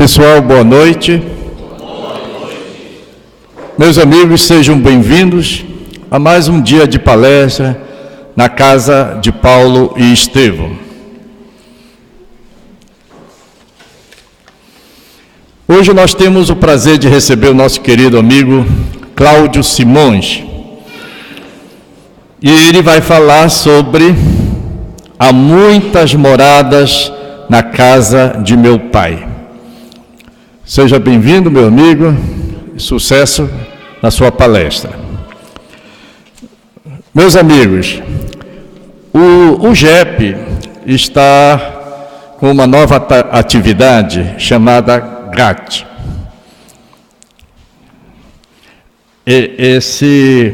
Pessoal, boa noite. Meus amigos, sejam bem-vindos a mais um dia de palestra na casa de Paulo e Estevão. Hoje nós temos o prazer de receber o nosso querido amigo Cláudio Simões. E ele vai falar sobre há muitas moradas na casa de meu pai. Seja bem-vindo, meu amigo, e sucesso na sua palestra. Meus amigos, o GEP está com uma nova atividade chamada GRAT. Esse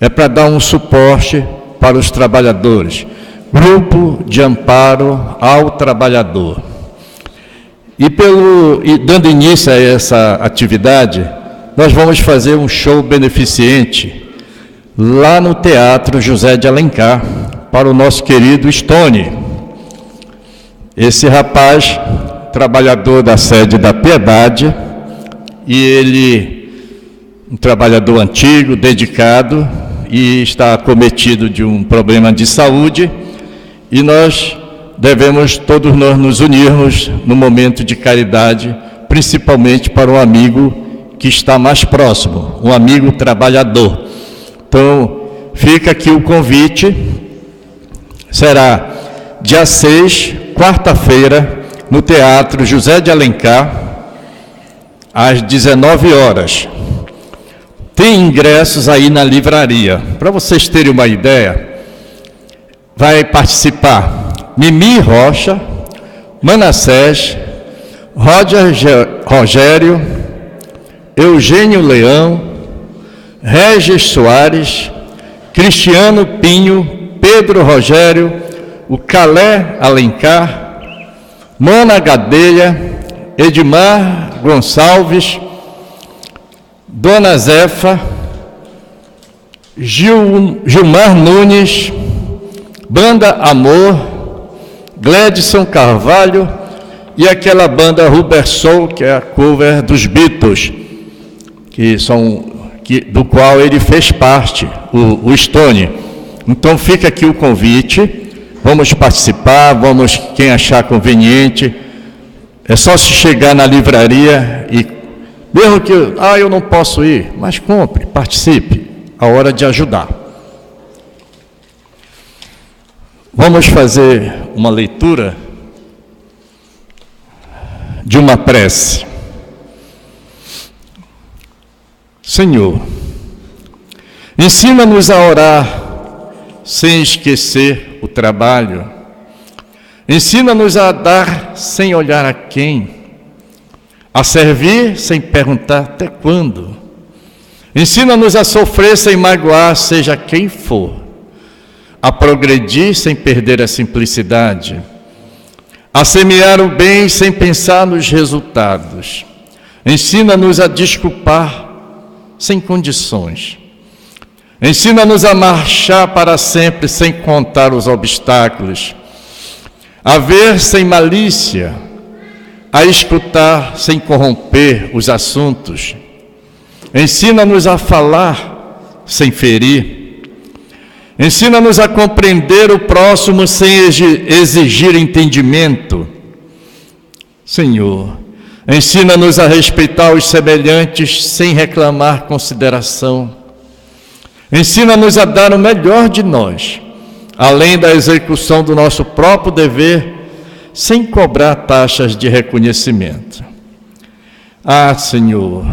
é para dar um suporte para os trabalhadores, Grupo de Amparo ao Trabalhador. E dando início a essa atividade, nós vamos fazer um show beneficente lá no Teatro José de Alencar para o nosso querido Stone. Esse rapaz, trabalhador da sede da Piedade, e ele, um trabalhador antigo, dedicado, e está acometido de um problema de saúde, e nós devemos todos nós nos unirmos no momento de caridade, principalmente para um amigo que está mais próximo, um amigo trabalhador. Então, fica aqui o convite, será dia 6, quarta-feira, no Teatro José de Alencar, às 19 horas. Tem ingressos aí na livraria. Para vocês terem uma ideia, vai participar Mimi Rocha, Manassés, Rogério, Eugênio Leão, Regis Soares, Cristiano Pinho, Pedro Rogério, o Calé Alencar, Mana Gadelha, Edmar Gonçalves, Dona Zefa, Gilmar Nunes, Banda Amor, Gledson Carvalho e aquela banda Rubber Soul, que é a cover dos Beatles, do qual ele fez parte, o Stone. Então fica aqui o convite, vamos participar, quem achar conveniente, é só se chegar na livraria e, mesmo que, eu não posso ir, mas compre, participe, a hora de ajudar. Vamos fazer uma leitura de uma prece. Senhor, ensina-nos a orar sem esquecer o trabalho. Ensina-nos a dar sem olhar a quem, a servir sem perguntar até quando. Ensina-nos a sofrer sem magoar, seja quem for. A progredir sem perder a simplicidade, a semear o bem sem pensar nos resultados. Ensina-nos a desculpar sem condições. Ensina-nos a marchar para sempre sem contar os obstáculos, a ver sem malícia, a escutar sem corromper os assuntos. Ensina-nos a falar sem ferir. Ensina-nos a compreender o próximo sem exigir entendimento. Senhor, ensina-nos a respeitar os semelhantes sem reclamar consideração. Ensina-nos a dar o melhor de nós, além da execução do nosso próprio dever, sem cobrar taxas de reconhecimento. Senhor,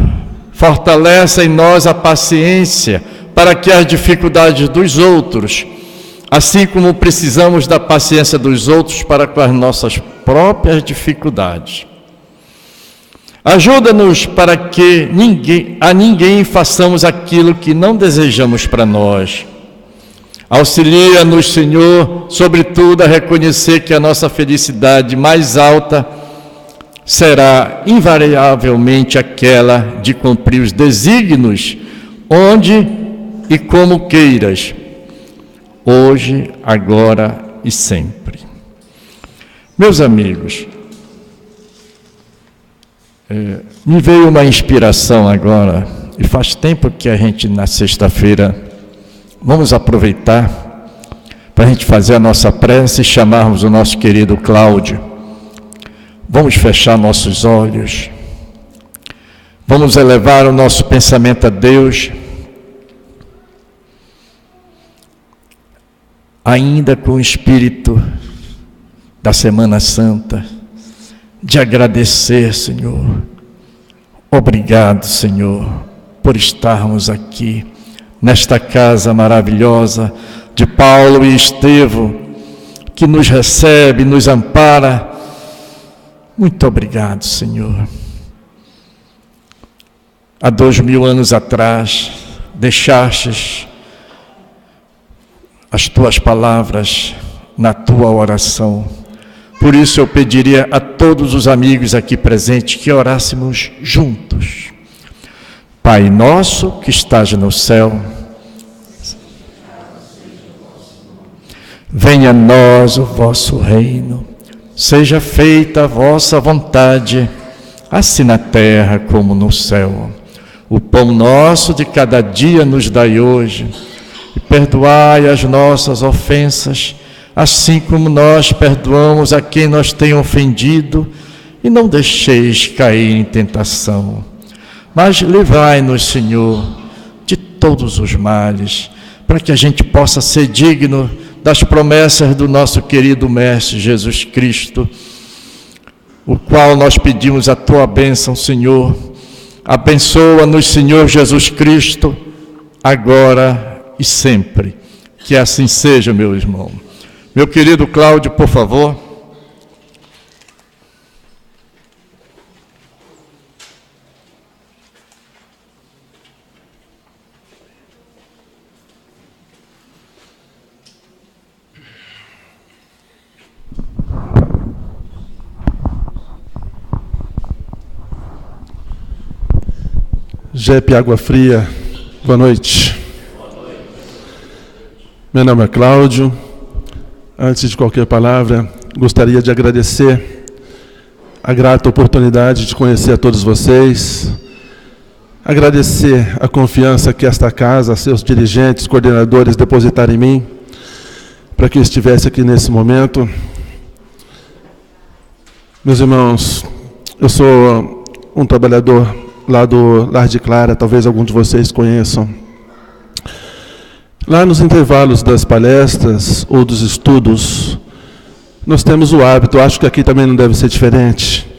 fortalece em nós a paciência, para que as dificuldades dos outros, assim como precisamos da paciência dos outros para com as nossas próprias dificuldades. Ajuda-nos para que a ninguém façamos aquilo que não desejamos para nós. Auxilia-nos, Senhor, sobretudo a reconhecer que a nossa felicidade mais alta será invariavelmente aquela de cumprir os desígnios onde e como queiras, hoje, agora e sempre. Meus amigos, Me veio uma inspiração agora, e faz tempo que a gente, na sexta-feira, vamos aproveitar para a gente fazer a nossa prece e chamarmos o nosso querido Cláudio. Vamos fechar nossos olhos, vamos elevar o nosso pensamento a Deus, ainda com o espírito da Semana Santa, de agradecer, Senhor. Obrigado, Senhor, por estarmos aqui, nesta casa maravilhosa de Paulo e Estevão, que nos recebe, nos ampara. Muito obrigado, Senhor. Há 2000 anos atrás, deixastes as tuas palavras na tua oração. Por isso eu pediria a todos os amigos aqui presentes que orássemos juntos. Pai nosso que estás no céu, venha a nós o vosso reino, seja feita a vossa vontade, assim na terra como no céu. O pão nosso de cada dia nos dai hoje, e perdoai as nossas ofensas, assim como nós perdoamos a quem nos tem ofendido, e não deixeis cair em tentação, mas livrai-nos, Senhor, de todos os males, para que a gente possa ser digno das promessas do nosso querido Mestre Jesus Cristo, o qual nós pedimos a tua bênção, Senhor. Abençoa-nos, Senhor Jesus Cristo, agora e sempre. Que assim seja, meu irmão. Meu querido Cláudio, por favor. JEP Água Fria, boa noite. Meu nome é Cláudio. Antes de qualquer palavra, gostaria de agradecer a grata oportunidade de conhecer a todos vocês, agradecer a confiança que esta casa, seus dirigentes, coordenadores depositaram em mim, para que eu estivesse aqui nesse momento. Meus irmãos, eu sou um trabalhador lá do Lar de Clara, talvez alguns de vocês conheçam. Lá nos intervalos das palestras ou dos estudos, nós temos o hábito, acho que aqui também não deve ser diferente,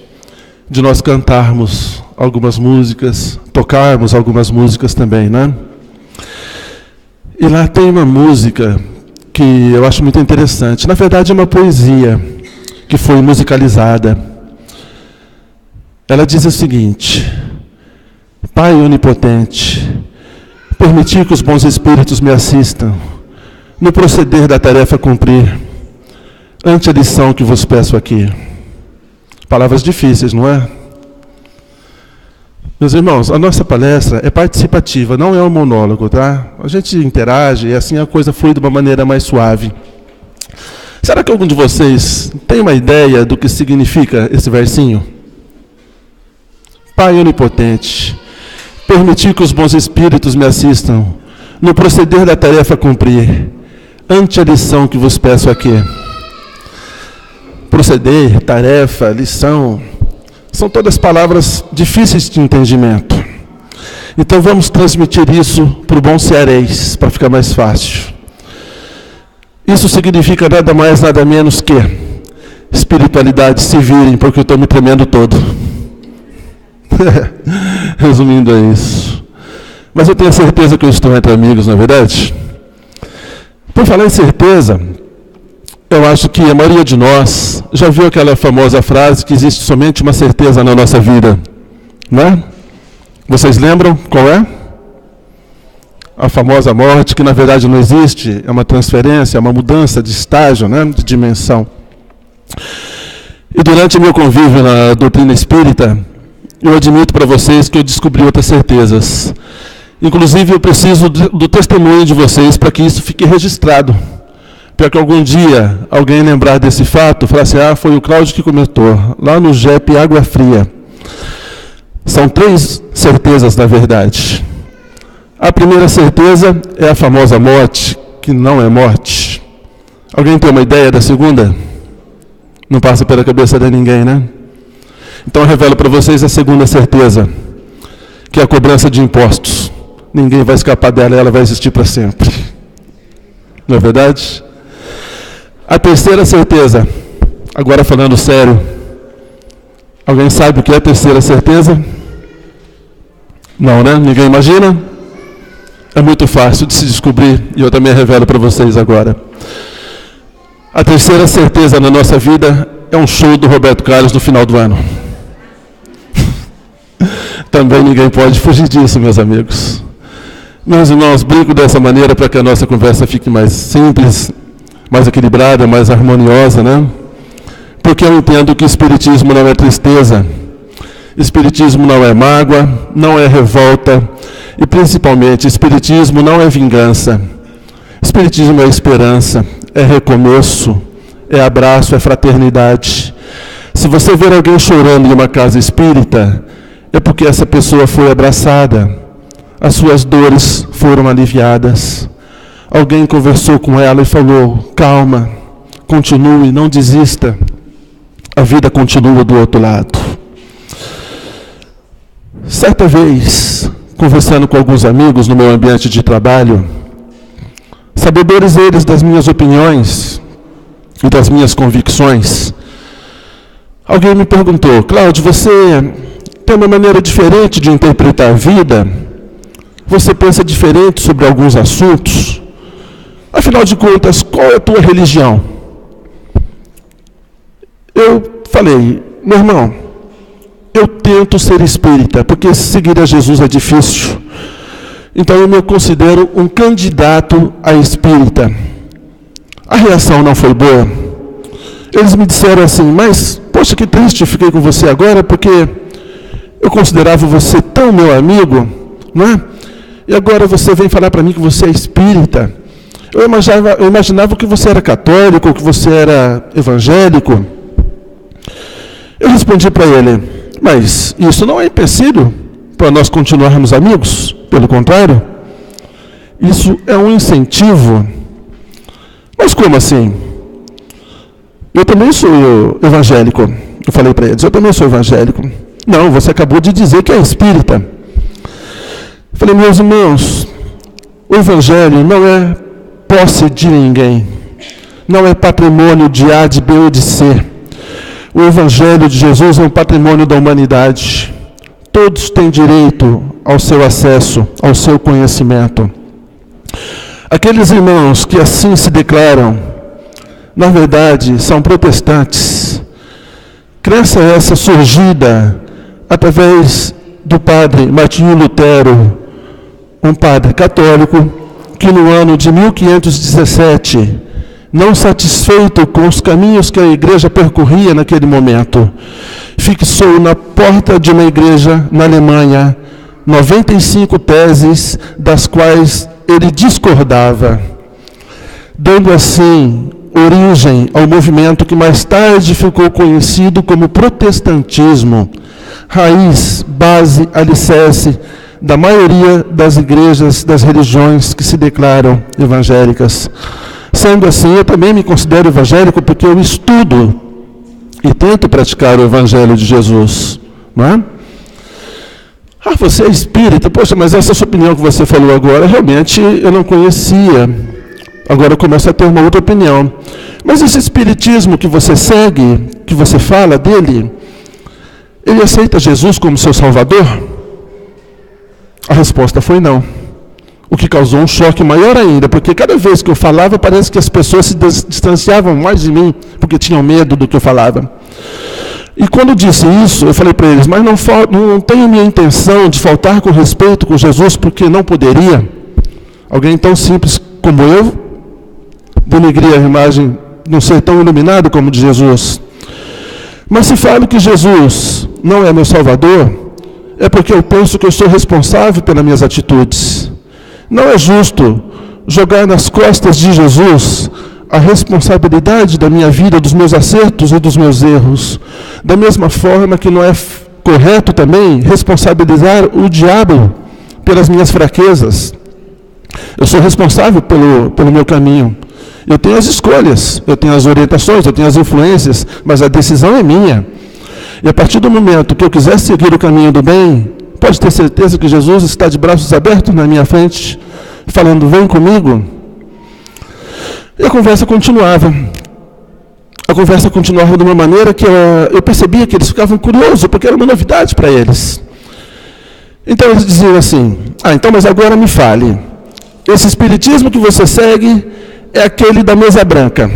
de nós cantarmos algumas músicas, tocarmos algumas músicas também, né? E lá tem uma música que eu acho muito interessante. Na verdade, é uma poesia que foi musicalizada. Ela diz o seguinte: Pai onipotente, permitir que os bons espíritos me assistam no proceder da tarefa a cumprir, ante a lição que vos peço aqui. Palavras difíceis, não é? Meus irmãos, a nossa palestra é participativa, não é um monólogo, tá? A gente interage e assim a coisa flui de uma maneira mais suave. Será que algum de vocês tem uma ideia do que significa esse versinho? Pai onipotente, permitir que os bons espíritos me assistam no proceder da tarefa a cumprir, ante a lição que vos peço aqui. Proceder, tarefa, lição, são todas palavras difíceis de entendimento. Então vamos transmitir isso para o bom cearense, para ficar mais fácil. Isso significa nada mais, nada menos que espiritualidade, se virem, porque eu estou me tremendo todo. Resumindo, é isso. Mas eu tenho certeza que eu estou entre amigos, não é verdade? Por falar em certeza, eu acho que a maioria de nós já viu aquela famosa frase que existe somente uma certeza na nossa vida, não é? Vocês lembram qual é? A famosa morte, que na verdade não existe, é uma transferência, é uma mudança de estágio, né? De dimensão. E durante meu convívio na doutrina espírita, eu admito para vocês que eu descobri outras certezas. Inclusive, eu preciso do testemunho de vocês para que isso fique registrado. Para que algum dia alguém lembrar desse fato, falar assim, foi o Cláudio que comentou, lá no JEP Água Fria. São 3 certezas, na verdade. A primeira certeza é a famosa morte, que não é morte. Alguém tem uma ideia da segunda? Não passa pela cabeça de ninguém, né? Então eu revelo para vocês a segunda certeza, que é a cobrança de impostos. Ninguém vai escapar dela, ela vai existir para sempre. Não é verdade? A terceira certeza, agora falando sério, alguém sabe o que é a terceira certeza? Não, né? Ninguém imagina? É muito fácil de se descobrir e eu também revelo para vocês agora. A terceira certeza na nossa vida é um show do Roberto Carlos no final do ano. Também ninguém pode fugir disso, meus amigos. Meus irmãos, brinco dessa maneira para que a nossa conversa fique mais simples, mais equilibrada, mais harmoniosa, né? Porque eu entendo que o Espiritismo não é tristeza, Espiritismo não é mágoa, não é revolta, e principalmente, Espiritismo não é vingança. Espiritismo é esperança, é recomeço, é abraço, é fraternidade. Se você ver alguém chorando em uma casa espírita, é porque essa pessoa foi abraçada, as suas dores foram aliviadas. Alguém conversou com ela e falou: calma, continue, não desista. A vida continua do outro lado. Certa vez, conversando com alguns amigos no meu ambiente de trabalho, sabedores eles das minhas opiniões e das minhas convicções, alguém me perguntou: Cláudio, você tem uma maneira diferente de interpretar a vida? Você pensa diferente sobre alguns assuntos? Afinal de contas, qual é a tua religião? Eu falei: meu irmão, eu tento ser espírita, porque seguir a Jesus é difícil. Então eu me considero um candidato a espírita. A reação não foi boa. Eles me disseram assim: mas, poxa, que triste, eu fiquei com você agora, porque eu considerava você tão meu amigo, não é? E agora você vem falar para mim que você é espírita. Eu imaginava que você era católico, que você era evangélico. Eu respondi para ele: mas isso não é empecilho para nós continuarmos amigos? Pelo contrário, isso é um incentivo. Mas como assim? Eu também sou evangélico. Eu falei para eles: eu também sou evangélico. Não, você acabou de dizer que é espírita. Eu falei: meus irmãos, o evangelho não é posse de ninguém, não é patrimônio de A, de B ou de C. O evangelho de Jesus é um patrimônio da humanidade. Todos têm direito ao seu acesso, ao seu conhecimento. Aqueles irmãos que assim se declaram, na verdade, são protestantes. Crença essa surgida através do padre Martinho Lutero, um padre católico que no ano de 1517, não satisfeito com os caminhos que a igreja percorria naquele momento, fixou na porta de uma igreja na Alemanha 95 teses das quais ele discordava, dando assim origem ao movimento que mais tarde ficou conhecido como protestantismo, raiz, base, alicerce da maioria das igrejas, das religiões que se declaram evangélicas. Sendo assim, eu também me considero evangélico porque eu estudo e tento praticar o evangelho de Jesus, não é? Ah, você é espírita? Poxa, mas essa sua opinião que você falou agora, realmente eu não conhecia. Agora eu começo a ter uma outra opinião. Mas esse espiritismo que você segue, que você fala dele, ele aceita Jesus como seu Salvador? A resposta foi não. O que causou um choque maior ainda, porque cada vez que eu falava, parece que as pessoas se distanciavam mais de mim, porque tinham medo do que eu falava. E quando disse isso, eu falei para eles: mas não tenho minha intenção de faltar com respeito com Jesus, porque não poderia. Alguém tão simples como eu denegrir a imagem, não ser tão iluminado como de Jesus. Mas se falo que Jesus não é meu Salvador, é porque eu penso que eu sou responsável pelas minhas atitudes. Não é justo jogar nas costas de Jesus a responsabilidade da minha vida, dos meus acertos e dos meus erros. Da mesma forma que não é correto também responsabilizar o diabo pelas minhas fraquezas. Eu sou responsável pelo meu caminho. Eu tenho as escolhas, eu tenho as orientações, eu tenho as influências, mas a decisão é minha. E a partir do momento que eu quiser seguir o caminho do bem, pode ter certeza que Jesus está de braços abertos na minha frente, falando, vem comigo. E a conversa continuava. A conversa continuava de uma maneira que eu percebia que eles ficavam curiosos, porque era uma novidade para eles. Então eles diziam assim, então mas agora me fale, esse espiritismo que você segue é aquele da mesa branca,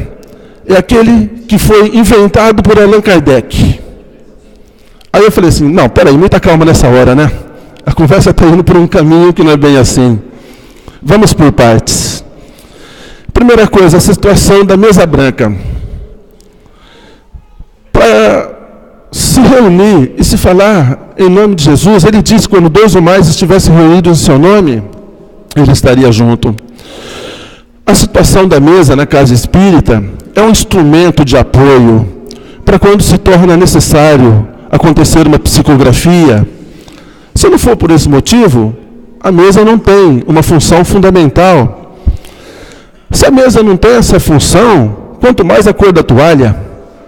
é aquele que foi inventado por Allan Kardec. Aí eu falei assim, não, peraí, muita calma nessa hora, né? A conversa está indo por um caminho que não é bem assim. Vamos por partes. Primeira coisa, a situação da mesa branca. Para se reunir e se falar em nome de Jesus, ele disse que quando 2 ou mais estivessem reunidos em seu nome, ele estaria junto. A situação da mesa na casa espírita é um instrumento de apoio para quando se torna necessário acontecer uma psicografia. Se não for por esse motivo, a mesa não tem uma função fundamental. Se a mesa não tem essa função, quanto mais a cor da toalha,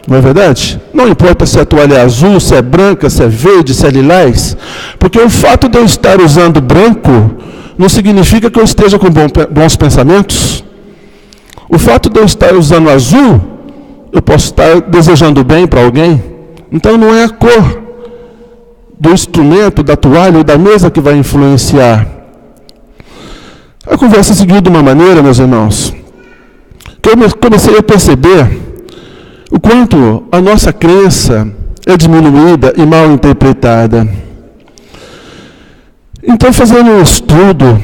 não é verdade? Não importa se a toalha é azul, se é branca, se é verde, se é lilás, porque o fato de eu estar usando branco não significa que eu esteja com bons pensamentos. O fato de eu estar usando azul, eu posso estar desejando bem para alguém. Então não é a cor do instrumento, da toalha ou da mesa que vai influenciar. A conversa seguiu de uma maneira, meus irmãos, que eu comecei a perceber o quanto a nossa crença é diminuída e mal interpretada. Então, fazendo um estudo,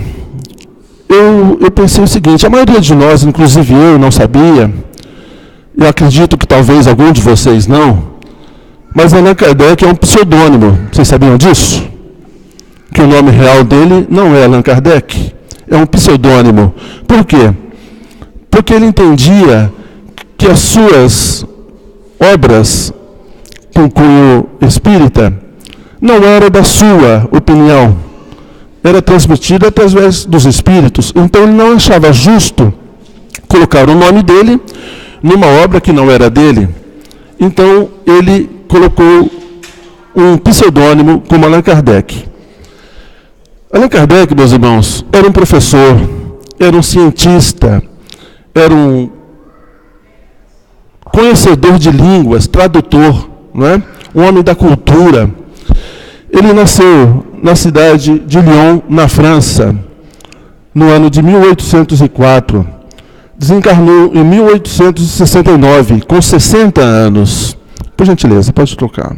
eu pensei o seguinte, a maioria de nós, inclusive eu, não sabia, eu acredito que talvez algum de vocês não, mas Allan Kardec é um pseudônimo. Vocês sabiam disso? Que o nome real dele não é Allan Kardec, é um pseudônimo. Por quê? Porque ele entendia que as suas obras com cunho espírita não era da sua opinião, era transmitida através dos espíritos. Então ele não achava justo colocar o nome dele numa obra que não era dele. Então ele colocou um pseudônimo como Allan Kardec. Allan Kardec, meus irmãos, era um professor, era um cientista, era um conhecedor de línguas, tradutor, não é? Um homem da cultura. Ele nasceu na cidade de Lyon, na França, no ano de 1804. Desencarnou em 1869, com 60 anos. Por gentileza, pode trocar.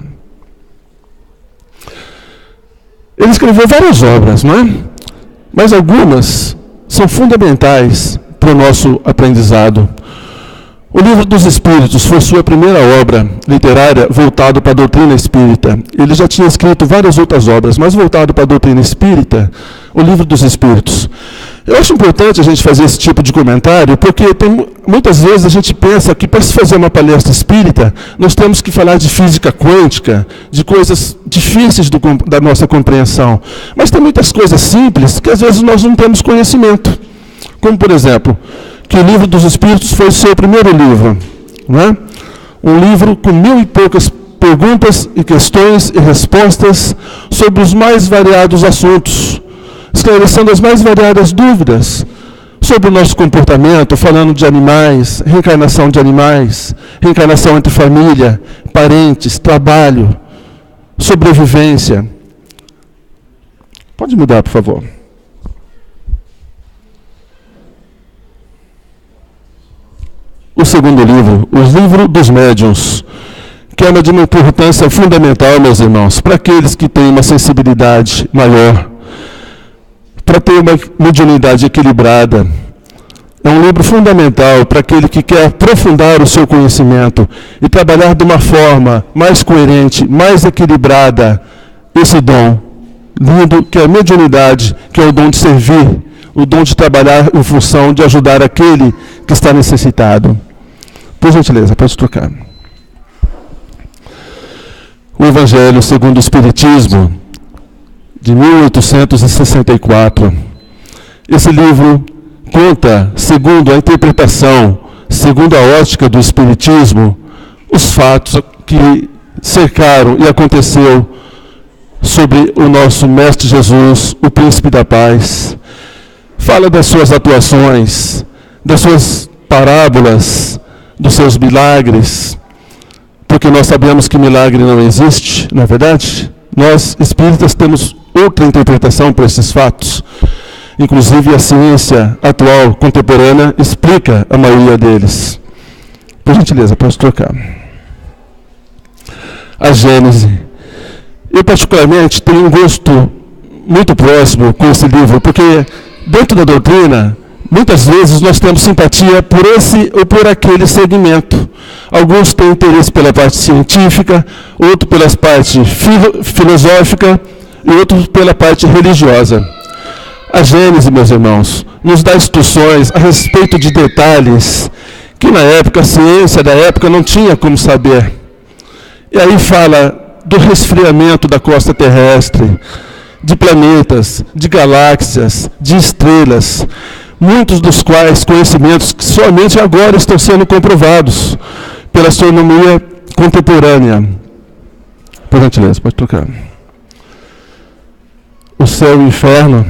Ele escreveu várias obras, não é? Mas algumas são fundamentais para o nosso aprendizado. O Livro dos Espíritos foi sua primeira obra literária voltada para a doutrina espírita. Ele já tinha escrito várias outras obras, mas voltado para a doutrina espírita, o Livro dos Espíritos. Eu acho importante a gente fazer esse tipo de comentário, porque muitas vezes a gente pensa que para se fazer uma palestra espírita, nós temos que falar de física quântica, de coisas difíceis da nossa compreensão. Mas tem muitas coisas simples que às vezes nós não temos conhecimento. Como, por exemplo, que o Livro dos Espíritos foi o seu primeiro livro, não é? Um livro com 1000 e poucas perguntas e questões e respostas sobre os mais variados assuntos, esclarecendo as mais variadas dúvidas sobre o nosso comportamento, falando de animais, reencarnação entre família, parentes, trabalho, sobrevivência. Pode mudar, por favor. O segundo livro, o Livro dos Médiuns, que é de uma importância fundamental, meus irmãos, para aqueles que têm uma sensibilidade maior, para ter uma mediunidade equilibrada. É um livro fundamental para aquele que quer aprofundar o seu conhecimento e trabalhar de uma forma mais coerente, mais equilibrada, esse dom lindo que é a mediunidade, que é o dom de servir, o dom de trabalhar em função de ajudar aquele que está necessitado. Por gentileza, pode trocar. o Evangelho segundo o Espiritismo, de 1864. Esse livro conta, segundo a interpretação, segundo a ótica do Espiritismo, os fatos que cercaram e aconteceu sobre o nosso Mestre Jesus, o Príncipe da Paz. Fala das suas atuações, das suas parábolas, dos seus milagres, porque nós sabemos que milagre não existe, não é verdade? Nós, espíritas, temos outra interpretação para esses fatos. Inclusive, a ciência atual, contemporânea, explica a maioria deles. Por gentileza, posso trocar. A Gênese. Eu, particularmente, tenho um gosto muito próximo com esse livro, porque dentro da doutrina, muitas vezes nós temos simpatia por esse ou por aquele segmento. Alguns têm interesse pela parte científica, outros pela parte filosófica e outros pela parte religiosa. A Gênese, meus irmãos, nos dá instruções a respeito de detalhes que na época, a ciência da época não tinha como saber. E aí fala do resfriamento da crosta terrestre, de planetas, de galáxias, de estrelas, muitos dos quais conhecimentos que somente agora estão sendo comprovados pela astronomia contemporânea. Por gentileza, pode tocar. O céu e o inferno,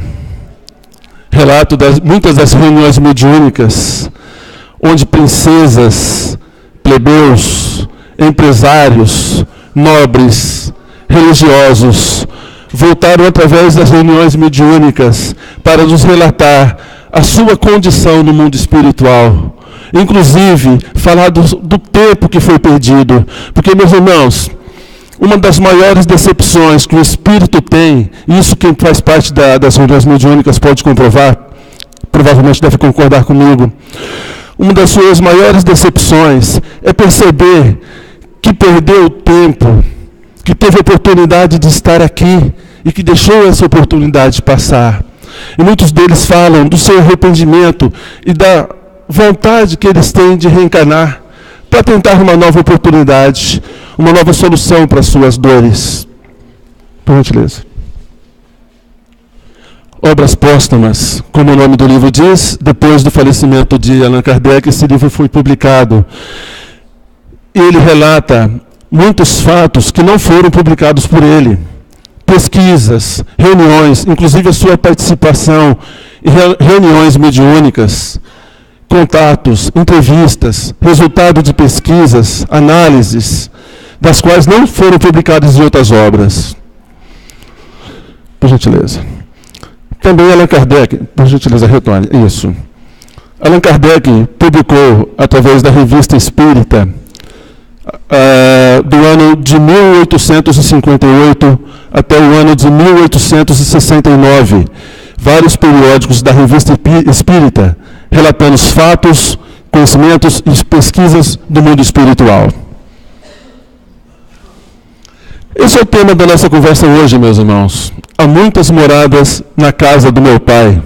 relato das muitas das reuniões mediúnicas, onde princesas, plebeus, empresários, nobres, religiosos, voltaram através das reuniões mediúnicas para nos relatar a sua condição no mundo espiritual. Inclusive, falar do tempo que foi perdido. Porque, meus irmãos, uma das maiores decepções que o espírito tem, isso quem faz parte das reuniões mediúnicas pode comprovar, provavelmente deve concordar comigo, uma das suas maiores decepções é perceber que perdeu o tempo, que teve a oportunidade de estar aqui e que deixou essa oportunidade passar. E muitos deles falam do seu arrependimento e da vontade que eles têm de reencarnar para tentar uma nova oportunidade, uma nova solução para as suas dores. Por gentileza. Obras póstumas, como o nome do livro diz, depois do falecimento de Allan Kardec, esse livro foi publicado. Ele relata muitos fatos que não foram publicados por ele. Pesquisas, reuniões, inclusive a sua participação em reuniões mediúnicas, contatos, entrevistas, resultado de pesquisas, análises, das quais não foram publicadas em outras obras. Por gentileza. Também Allan Kardec, por gentileza, retorne. Isso. Allan Kardec publicou, através da Revista Espírita, do ano de 1858 até o ano de 1869, vários periódicos da Revista Espírita, relatando os fatos, conhecimentos e pesquisas do mundo espiritual. Esse é o tema da nossa conversa hoje, meus irmãos. Há muitas moradas na casa do meu pai.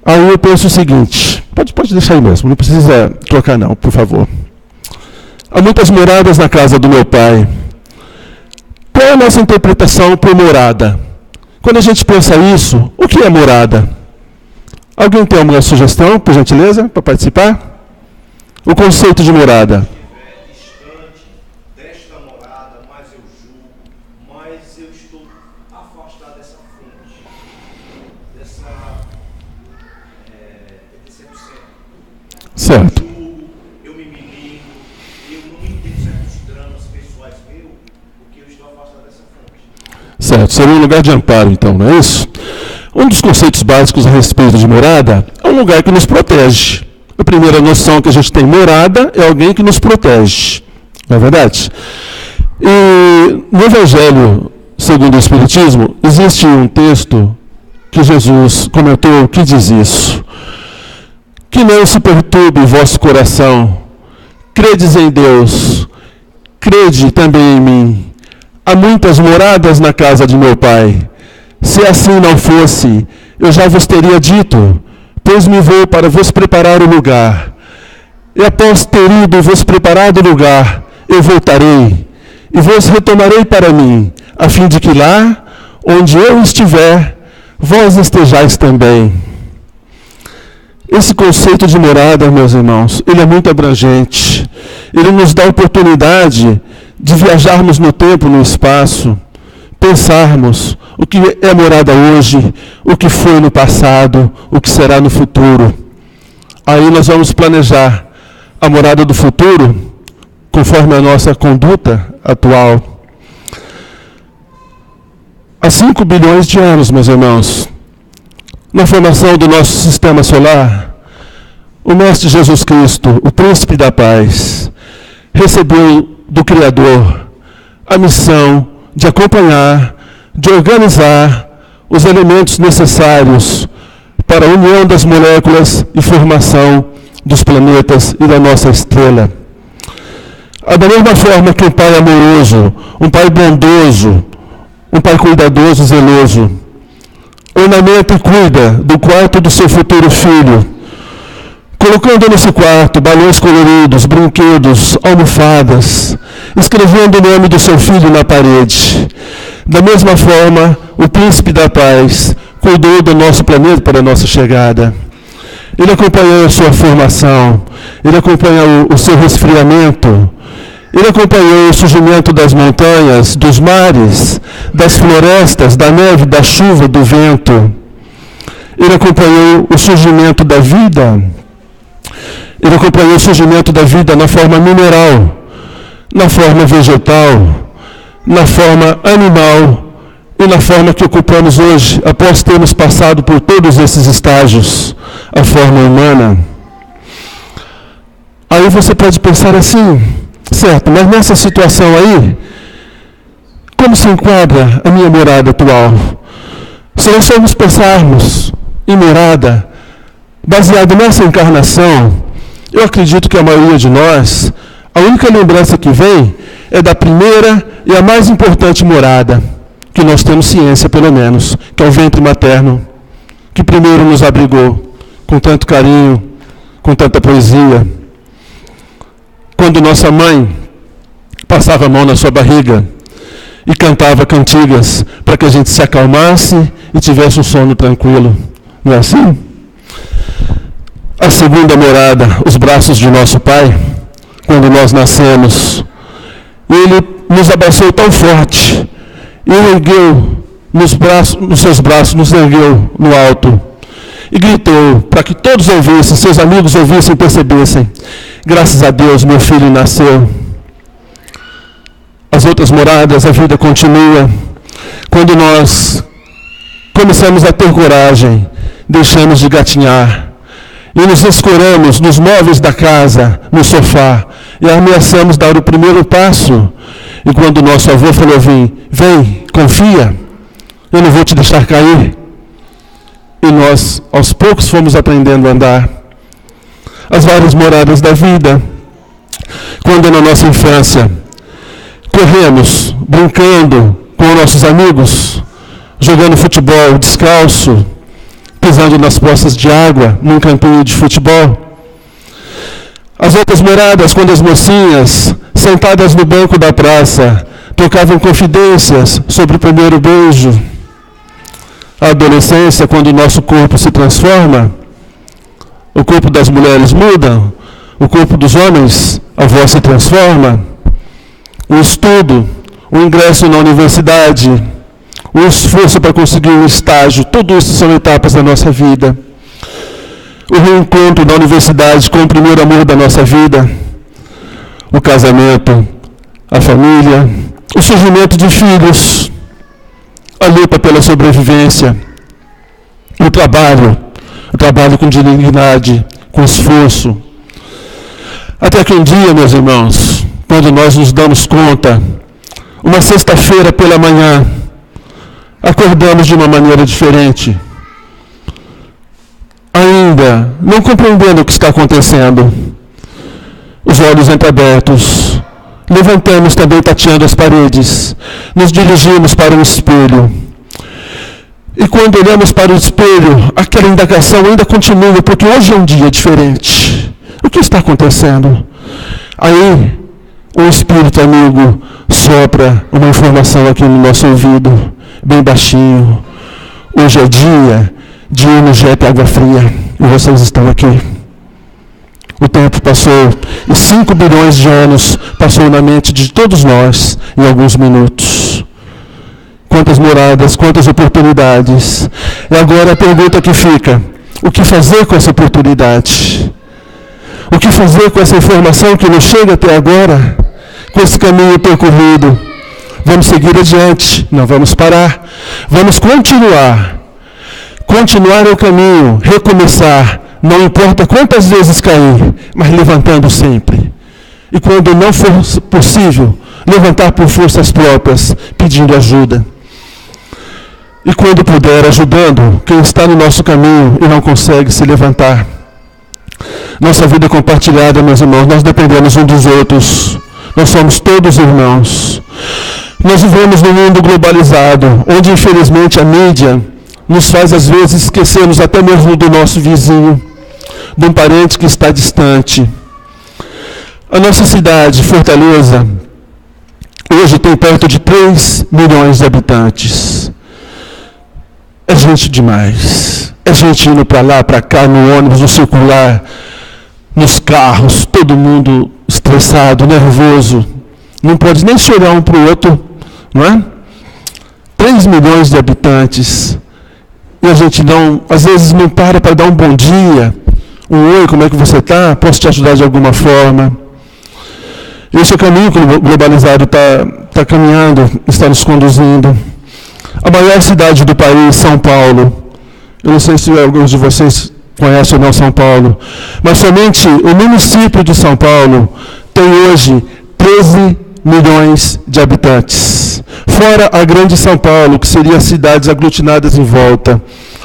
Aí eu penso o seguinte, pode deixar aí mesmo, não precisa trocar não, por favor. Há muitas moradas na casa do meu pai. Qual é a nossa interpretação por morada? Quando a gente pensa isso, o que é morada? Alguém tem alguma sugestão, por gentileza, para participar? O conceito de morada. Distante desta morada, mais eu julgo, mais eu estou afastado dessa fonte, desse epicentro. Certo. Eu me milino, eu não entendo certos dramas pessoais meus, porque eu estou afastado dessa fonte. Certo, seria um lugar de amparo, então, não é isso? Um dos conceitos básicos a respeito de morada é um lugar que nos protege. A primeira noção que a gente tem, morada, é alguém que nos protege. Não é verdade? E no Evangelho, segundo o Espiritismo, existe um texto que Jesus comentou que diz isso. Que não se perturbe o vosso coração. Credes em Deus, crede também em mim. Há muitas moradas na casa de meu Pai. Se assim não fosse, eu já vos teria dito, pois me vou para vos preparar o lugar. E após ter ido vos preparado o lugar, eu voltarei e vos retomarei para mim, a fim de que lá, onde eu estiver, vós estejais também. Esse conceito de morada, meus irmãos, ele é muito abrangente. Ele nos dá a oportunidade de viajarmos no tempo e no espaço, pensarmos o que é morada hoje, o que foi no passado, o que será no futuro. Aí nós vamos planejar a morada do futuro conforme a nossa conduta atual. Há 5 bilhões de anos, meus irmãos, na formação do nosso sistema solar, o Mestre Jesus Cristo, o Príncipe da Paz, recebeu do Criador a missão de acompanhar, de organizar os elementos necessários para a união das moléculas e formação dos planetas e da nossa estrela. Da mesma forma que um pai amoroso, um pai bondoso, um pai cuidadoso, zeloso, ornamenta e cuida do quarto do seu futuro filho, colocando nesse quarto balões coloridos, brinquedos, almofadas, escrevendo o nome do seu filho na parede. Da mesma forma, o Príncipe da Paz cuidou do nosso planeta para a nossa chegada. Ele acompanhou a sua formação, ele acompanhou o seu resfriamento, ele acompanhou o surgimento das montanhas, dos mares, das florestas, da neve, da chuva, do vento. Ele acompanhou o surgimento da vida. Ele acompanhou o surgimento da vida na forma mineral, na forma vegetal, na forma animal e na forma que ocupamos hoje, após termos passado por todos esses estágios, a forma humana. Aí você pode pensar assim, certo, mas nessa situação aí, como se enquadra a minha morada atual? Se nós formos pensarmos em morada, baseado nessa encarnação, eu acredito que a maioria de nós, a única lembrança que vem é da primeira e a mais importante morada, que nós temos ciência pelo menos, que é o ventre materno, que primeiro nos abrigou com tanto carinho, com tanta poesia. Quando nossa mãe passava a mão na sua barriga e cantava cantigas para que a gente se acalmasse e tivesse um sono tranquilo. Não é assim? A segunda morada, os braços de nosso Pai, quando nós nascemos, Ele nos abraçou tão forte, e ergueu nos seus braços, nos ergueu no alto, e gritou para que todos ouvissem, seus amigos ouvissem e percebessem: graças a Deus, meu filho nasceu. As outras moradas, a vida continua. Quando nós começamos a ter coragem, deixamos de gatinhar, e nos escoramos nos móveis da casa, no sofá, e ameaçamos dar o primeiro passo. E quando nosso avô falou: vem, confia, eu não vou te deixar cair. E nós, aos poucos, fomos aprendendo a andar. As várias moradas da vida. Quando na nossa infância corremos, brincando com nossos amigos, jogando futebol descalço, pisando nas poças de água, num campinho de futebol. As outras moradas, quando as mocinhas, sentadas no banco da praça, trocavam confidências sobre o primeiro beijo. A adolescência, quando o nosso corpo se transforma, o corpo das mulheres muda, o corpo dos homens, a voz se transforma. O estudo, o ingresso na universidade, o esforço para conseguir um estágio, tudo isso são etapas da nossa vida. O reencontro na universidade com o primeiro amor da nossa vida, o casamento, a família, o surgimento de filhos, a luta pela sobrevivência, o trabalho com dignidade, com esforço. Até que um dia, meus irmãos, quando nós nos damos conta, uma sexta-feira pela manhã, acordamos de uma maneira diferente, ainda não compreendendo o que está acontecendo, os olhos entreabertos, levantamos também tateando as paredes, nos dirigimos para um espelho. E quando olhamos para o espelho, aquela indagação ainda continua, porque hoje é um dia diferente. O que está acontecendo? Aí, o Espírito amigo sopra uma informação aqui no nosso ouvido, bem baixinho. Hoje é dia de ir no jet água fria e vocês estão aqui. O tempo passou e 5 bilhões de anos passou na mente de todos nós em alguns minutos. Quantas moradas, quantas oportunidades. E agora a pergunta que fica: o que fazer com essa oportunidade? O que fazer com essa informação que nos chega até agora? Com esse caminho percorrido? Vamos seguir adiante, não vamos parar. Vamos continuar. Continuar o caminho, recomeçar. Não importa quantas vezes cair, mas levantando sempre. E quando não for possível, levantar por forças próprias, pedindo ajuda. E quando puder, ajudando quem está no nosso caminho e não consegue se levantar. Nossa vida é compartilhada, meus irmãos, nós dependemos uns dos outros. Nós somos todos irmãos. Nós vivemos num mundo globalizado, onde infelizmente a mídia nos faz às vezes esquecermos até mesmo do nosso vizinho, de um parente que está distante. A nossa cidade, Fortaleza, hoje tem perto de 3 milhões de habitantes. É gente demais. É gente indo para lá, para cá, no ônibus, no circular, nos carros, todo mundo estressado, nervoso. Não pode nem se olhar um para o outro, não é? 3 milhões de habitantes. E a gente não, às vezes não para dar um bom dia, um oi, como é que você está? Posso te ajudar de alguma forma? Esse é o caminho que o globalizado está caminhando, está nos conduzindo. A maior cidade do país, São Paulo. Eu não sei se alguns de vocês conhecem ou não São Paulo, mas somente o município de São Paulo tem hoje 13 milhões de habitantes. Fora a grande São Paulo, que seria as cidades aglutinadas em volta,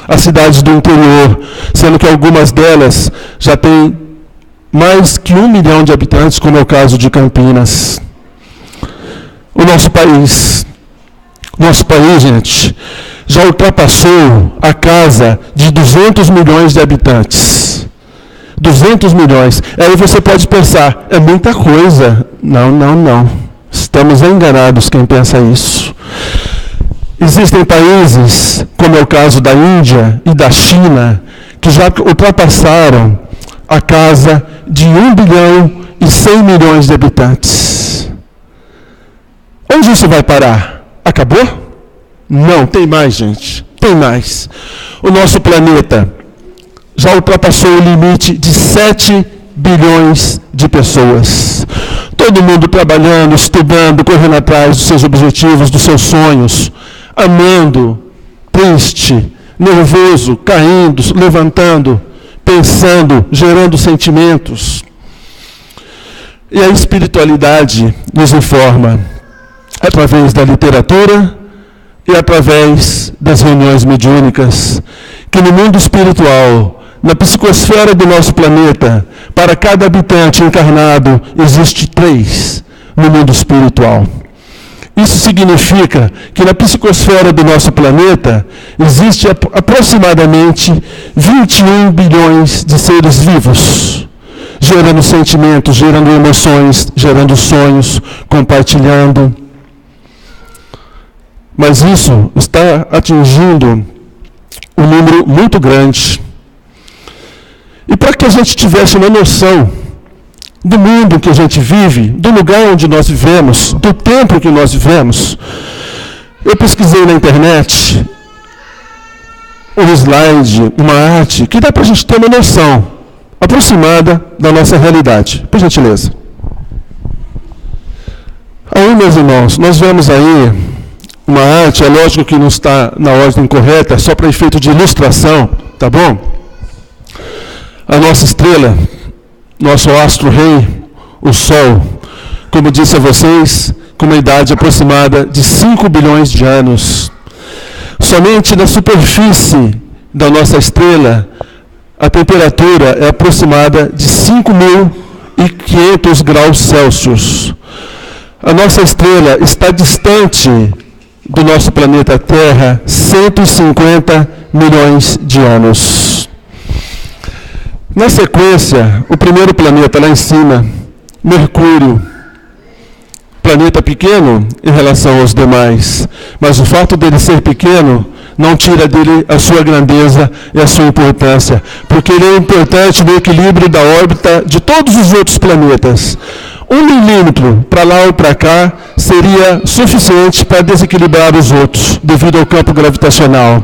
as cidades do interior, sendo que algumas delas já têm mais que 1 milhão de habitantes, como é o caso de Campinas. O nosso país, gente, já ultrapassou a casa de 200 milhões de habitantes. 200 milhões. Aí você pode pensar, é muita coisa. Não. Estamos enganados quem pensa isso. Existem países, como é o caso da Índia e da China, que já ultrapassaram a casa de 1 bilhão e 100 milhões de habitantes. Onde isso vai parar? Acabou? Não, tem mais, gente. Tem mais. O nosso planeta já ultrapassou o limite de 7 bilhões de pessoas. Todo mundo trabalhando, estudando, correndo atrás dos seus objetivos, dos seus sonhos, amando, triste, nervoso, caindo, levantando, pensando, gerando sentimentos. E a espiritualidade nos informa através da literatura e através das reuniões mediúnicas, que no mundo espiritual, na psicosfera do nosso planeta, para cada habitante encarnado, existe 3 no mundo espiritual. Isso significa que na psicosfera do nosso planeta, existe aproximadamente 21 bilhões de seres vivos, gerando sentimentos, gerando emoções, gerando sonhos, compartilhando. Mas isso está atingindo um número muito grande. E para que a gente tivesse uma noção do mundo que a gente vive, do lugar onde nós vivemos, do tempo que nós vivemos, eu pesquisei na internet um slide, uma arte, que dá para a gente ter uma noção aproximada da nossa realidade. Por gentileza. Aí, meus irmãos, nós vemos aí uma arte, é lógico que não está na ordem correta, só para efeito de ilustração, tá bom? A nossa estrela, nosso astro-rei, o Sol, como disse a vocês, com uma idade aproximada de 5 bilhões de anos. Somente na superfície da nossa estrela, a temperatura é aproximada de 5.500 graus Celsius. A nossa estrela está distante do nosso planeta Terra 150 milhões de anos. Na sequência, o primeiro planeta lá em cima, Mercúrio, planeta pequeno em relação aos demais, mas o fato dele ser pequeno não tira dele a sua grandeza e a sua importância, porque ele é importante no equilíbrio da órbita de todos os outros planetas. 1 milímetro para lá ou para cá seria suficiente para desequilibrar os outros, devido ao campo gravitacional.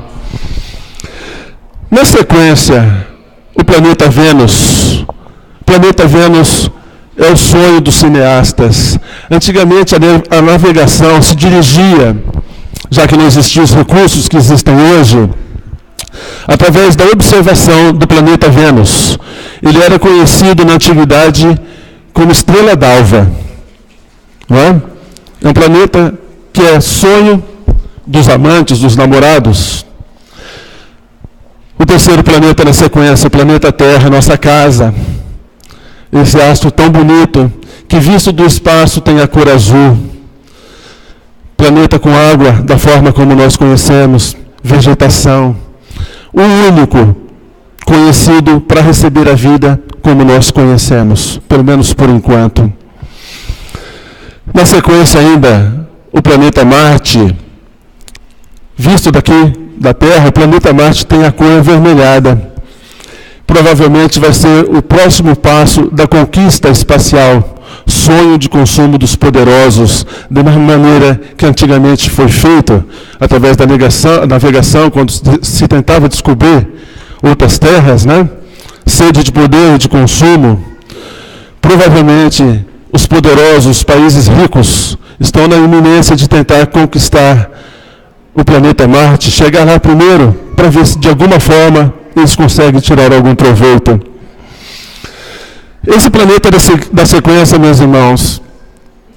Na sequência, o planeta Vênus. O planeta Vênus é o sonho dos cineastas. Antigamente a navegação se dirigia, já que não existiam os recursos que existem hoje, através da observação do planeta Vênus. Ele era conhecido na antiguidade como estrela d'alva. Não é? É um planeta que é sonho dos amantes, dos namorados. O terceiro planeta na sequência, o planeta Terra, nossa casa. Esse astro tão bonito, que visto do espaço tem a cor azul. Planeta com água, da forma como nós conhecemos, vegetação. O único conhecido para receber a vida como nós conhecemos, pelo menos por enquanto. Na sequência ainda, o planeta Marte. Visto daqui da Terra, o planeta Marte tem a cor avermelhada. Provavelmente vai ser o próximo passo da conquista espacial, sonho de consumo dos poderosos, da mesma maneira que antigamente foi feito, através da navegação, quando se tentava descobrir outras terras, né? Sede de poder, de consumo. Provavelmente os poderosos, os países ricos, estão na iminência de tentar conquistar o planeta Marte, chegar lá primeiro, para ver se de alguma forma eles conseguem tirar algum proveito. Esse planeta da sequência, meus irmãos,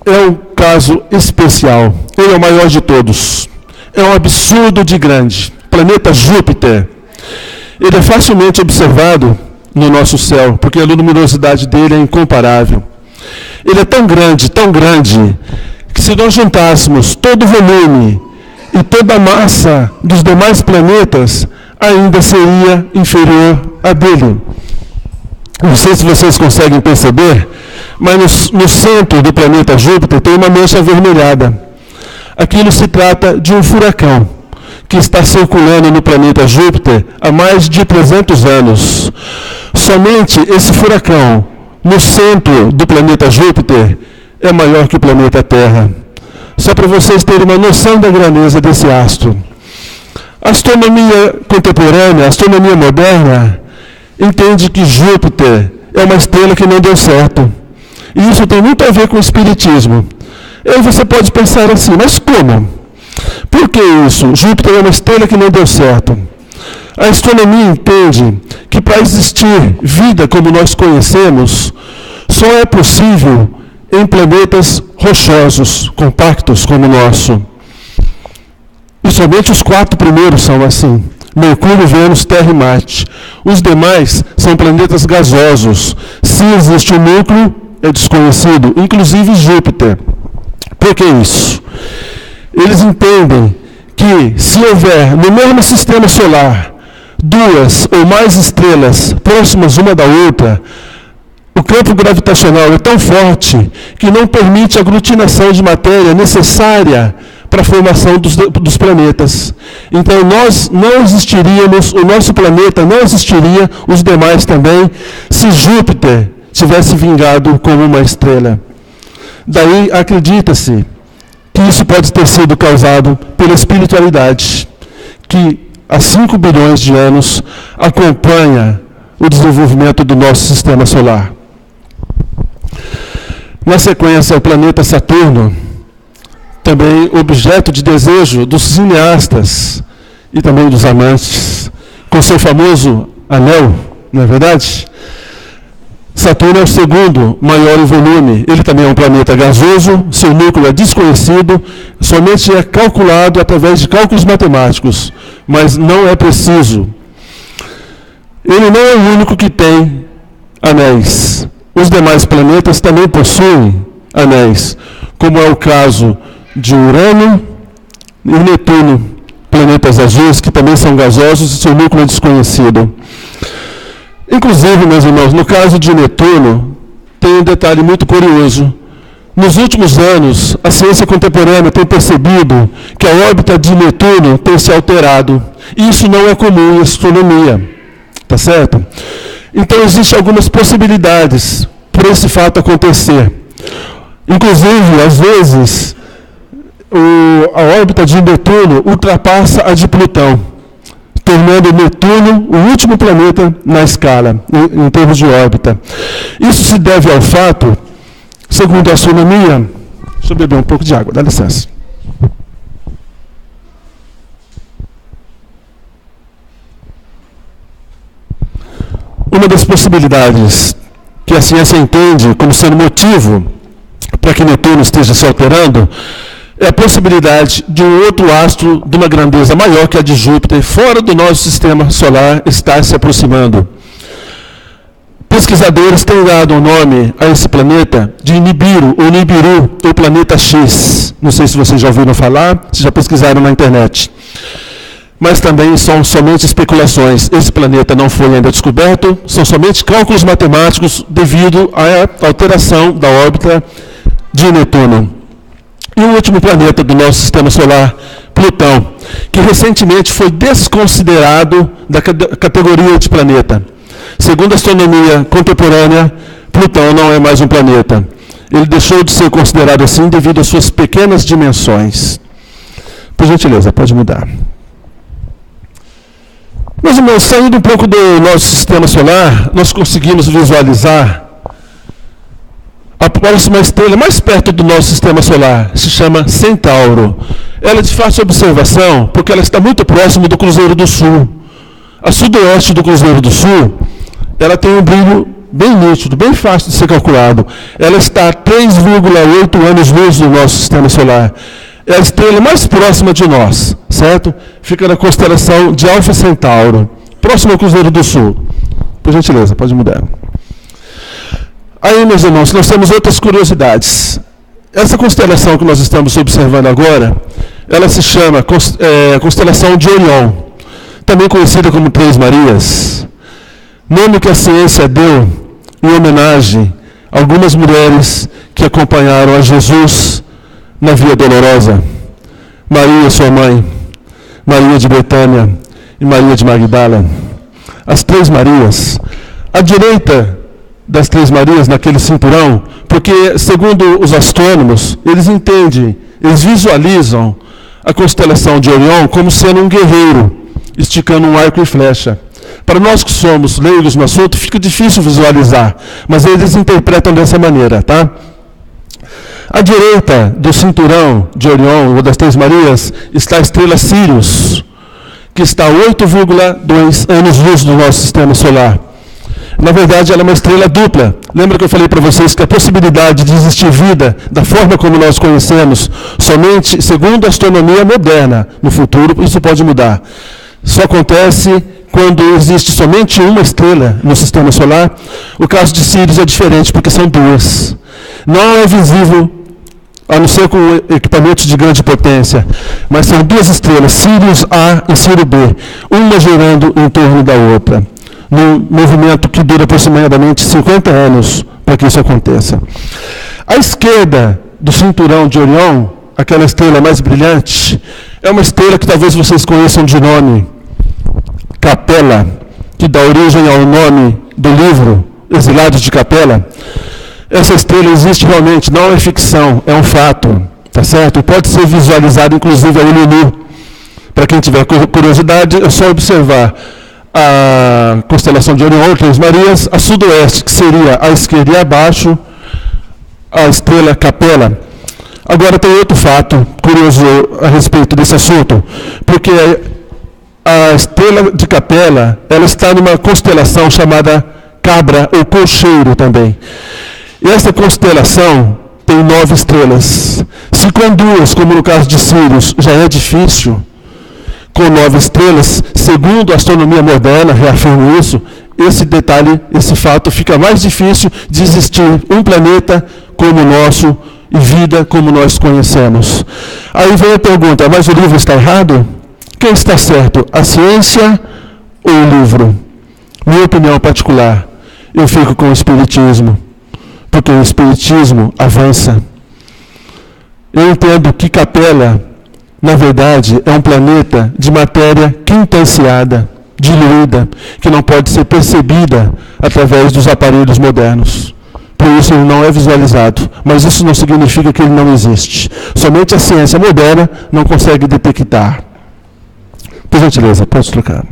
é um caso especial. Ele é o maior de todos. É um absurdo de grande. Planeta Júpiter. Ele é facilmente observado no nosso céu, porque a luminosidade dele é incomparável. Ele é tão grande, que se nós juntássemos todo o volume e toda a massa dos demais planetas, ainda seria inferior a dele. Não sei se vocês conseguem perceber, mas no centro do planeta Júpiter tem uma mancha avermelhada. Aquilo se trata de um furacão que está circulando no planeta Júpiter há mais de 300 anos. Somente esse furacão, no centro do planeta Júpiter, é maior que o planeta Terra. Só para vocês terem uma noção da grandeza desse astro. A astronomia contemporânea, a astronomia moderna, entende que Júpiter é uma estrela que não deu certo. E isso tem muito a ver com o espiritismo. E aí você pode pensar assim, mas como? Por que isso? Júpiter é uma estrela que não deu certo. A astronomia entende que para existir vida como nós conhecemos, só é possível em planetas rochosos, compactos como o nosso. E somente os 4 primeiros são assim. Mercúrio, Vênus, Terra e Marte. Os demais são planetas gasosos. Se existe um núcleo, é desconhecido, inclusive Júpiter. Por que isso? Eles entendem que se houver no mesmo sistema solar 2 ou mais estrelas próximas uma da outra, o campo gravitacional é tão forte que não permite a aglutinação de matéria necessária para a formação dos planetas. Então nós não existiríamos, o nosso planeta não existiria, os demais também, se Júpiter tivesse vingado como uma estrela. Daí acredita-se que isso pode ter sido causado pela espiritualidade, que há 5 bilhões de anos acompanha o desenvolvimento do nosso sistema solar. Na sequência, o planeta Saturno, também objeto de desejo dos cineastas e também dos amantes, com seu famoso anel, não é verdade? Saturno é o segundo maior em volume. Ele também é um planeta gasoso, seu núcleo é desconhecido, somente é calculado através de cálculos matemáticos, mas não é preciso. Ele não é o único que tem anéis. Os demais planetas também possuem anéis, como é o caso de Urano e Netuno, planetas azuis que também são gasosos e seu núcleo é desconhecido. Inclusive, meus irmãos, no caso de Netuno, tem um detalhe muito curioso. Nos últimos anos, a ciência contemporânea tem percebido que a órbita de Netuno tem se alterado. E isso não é comum em astronomia. Tá certo? Então, existem algumas possibilidades para esse fato acontecer. Inclusive, às vezes, a órbita de Netuno ultrapassa a de Plutão, tornando Netuno o último planeta na escala, em termos de órbita. Isso se deve ao fato, segundo a astronomia... Deixa eu beber um pouco de água, dá licença. Uma das possibilidades que a ciência entende como sendo motivo para que Netuno esteja se alterando é a possibilidade de um outro astro de uma grandeza maior que a de Júpiter, fora do nosso sistema solar, estar se aproximando. Pesquisadores têm dado o nome a esse planeta de Nibiru, ou Nibiru, ou planeta X. Não sei se vocês já ouviram falar, se já pesquisaram na internet. Mas também são somente especulações. Esse planeta não foi ainda descoberto, são somente cálculos matemáticos devido à alteração da órbita de Netuno. E o último planeta do nosso sistema solar, Plutão, que recentemente foi desconsiderado da categoria de planeta. Segundo a astronomia contemporânea, Plutão não é mais um planeta. Ele deixou de ser considerado assim devido às suas pequenas dimensões. Por gentileza, pode mudar. Meus irmãos, saindo um pouco do nosso sistema solar, nós conseguimos visualizar a próxima estrela mais perto do nosso sistema solar, se chama Centauro. Ela é de fácil observação, porque ela está muito próximo do Cruzeiro do Sul. A sudoeste do Cruzeiro do Sul, ela tem um brilho bem nítido, bem fácil de ser calculado. Ela está a 3,8 anos-luz do nosso sistema solar. É a estrela mais próxima de nós, certo? Fica na constelação de Alfa Centauro, próximo ao Cruzeiro do Sul. Por gentileza, pode mudar. Aí, meus irmãos, nós temos outras curiosidades. Essa constelação que nós estamos observando agora, ela se chama constelação de Orion, também conhecida como Três Marias. Nome que a ciência deu em homenagem a algumas mulheres que acompanharam a Jesus na Via Dolorosa. Maria, sua mãe, Maria de Betânia e Maria de Magdala. As Três Marias. À direita das Três Marias, naquele cinturão, porque, segundo os astrônomos, eles entendem, eles visualizam a constelação de Orion como sendo um guerreiro, esticando um arco e flecha. Para nós que somos leigos no assunto, fica difícil visualizar, mas eles interpretam dessa maneira, tá? À direita do cinturão de Orion, ou das Três Marias, está a estrela Sirius, que está a 8,2 anos-luz do nosso sistema solar. Na verdade, ela é uma estrela dupla. Lembra que eu falei para vocês que a possibilidade de existir vida, da forma como nós conhecemos, somente segundo a astronomia moderna, no futuro, isso pode mudar. Só acontece quando existe somente uma estrela no sistema solar. O caso de Sirius é diferente, porque são duas. Não é visível, a não ser com equipamentos de grande potência, mas são duas estrelas, Sirius A e Sirius B, uma girando em torno da outra, num movimento que dura aproximadamente 50 anos para que isso aconteça. À esquerda do cinturão de Orion, aquela estrela mais brilhante, é uma estrela que talvez vocês conheçam de nome, Capella, que dá origem ao nome do livro Exilados de Capella. Essa estrela existe realmente, não é ficção, é um fato, tá certo? Pode ser visualizado, inclusive, a olho nu. Para quem tiver curiosidade, é só observar a constelação de Orion, Três Marias, a sudoeste, que seria à esquerda e abaixo, a estrela Capella. Agora tem outro fato curioso a respeito desse assunto, porque a estrela de Capella, ela está numa constelação chamada Cabra, ou Cocheiro também. E essa constelação tem 9 estrelas. Se com duas, como no caso de Sirius, já é difícil, com 9 estrelas, segundo a astronomia moderna, reafirmo isso, esse detalhe, esse fato, fica mais difícil de existir um planeta como o nosso e vida como nós conhecemos. Aí vem a pergunta, mas o livro está errado? Quem está certo, a ciência ou o livro? Minha opinião particular, eu fico com o Espiritismo, porque o Espiritismo avança. Eu entendo que Capela, na verdade, é um planeta de matéria quintanciada, diluída, que não pode ser percebida através dos aparelhos modernos. Por isso ele não é visualizado. Mas isso não significa que ele não existe. Somente a ciência moderna não consegue detectar. Por gentileza, pode trocar.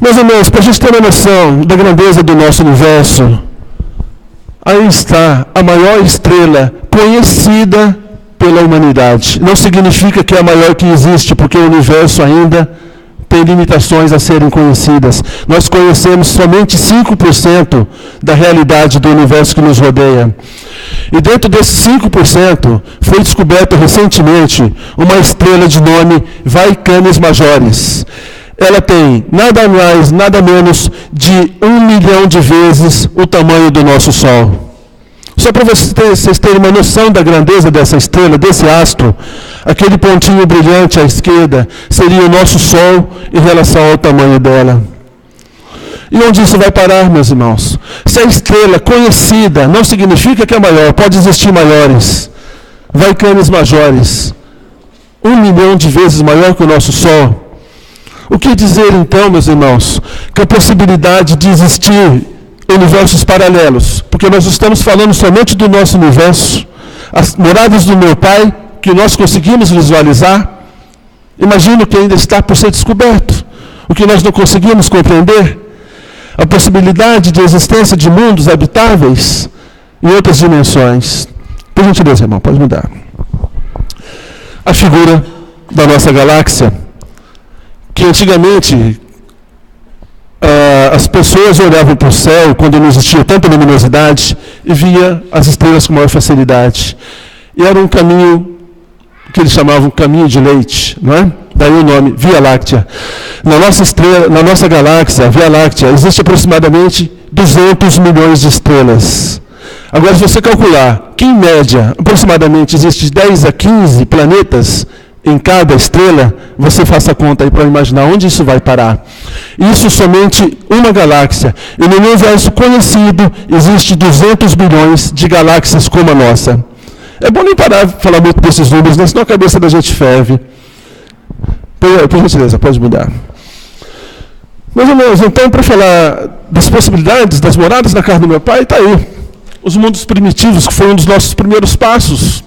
Meus irmãos, para a gente ter uma noção da grandeza do nosso universo, aí está a maior estrela conhecida pela humanidade. Não significa que é a maior que existe, porque o universo ainda tem limitações a serem conhecidas. Nós conhecemos somente 5% da realidade do universo que nos rodeia. E dentro desses 5%, foi descoberto recentemente uma estrela de nome Vai Canis Majoris. Ela tem nada mais, nada menos de 1 milhão de vezes o tamanho do nosso Sol. Só para vocês terem uma noção da grandeza dessa estrela, desse astro, aquele pontinho brilhante à esquerda seria o nosso Sol em relação ao tamanho dela. E onde isso vai parar, meus irmãos? Se a estrela conhecida não significa que é maior, pode existir maiores. Vai Canis Majoris, 1 milhão de vezes maior que o nosso Sol. O que dizer então, meus irmãos? Que a possibilidade de existir universos paralelos, porque nós estamos falando somente do nosso universo, as moradas do meu Pai, que nós conseguimos visualizar, imagino que ainda está por ser descoberto, o que nós não conseguimos compreender, a possibilidade de existência de mundos habitáveis em outras dimensões. Por gentileza, irmão, pode mudar. A figura da nossa galáxia, que antigamente as pessoas olhavam para o céu quando não existia tanta luminosidade e via as estrelas com maior facilidade. E era um caminho que eles chamavam caminho de leite, não é? Daí o nome Via Láctea. Na nossa galáxia, a Via Láctea, existe aproximadamente 200 milhões de estrelas. Agora, se você calcular que, em média, aproximadamente existe 10 a 15 planetas em cada estrela, você faça a conta aí para imaginar onde isso vai parar. Isso somente uma galáxia. E no universo conhecido, existe 200 bilhões de galáxias como a nossa. É bom nem parar de falar muito desses números, né? Senão a cabeça da gente ferve. Por gentileza, pode mudar. Meus irmãos, então, para falar das possibilidades, das moradas na casa do meu Pai, está aí. Os mundos primitivos, que foi um dos nossos primeiros passos,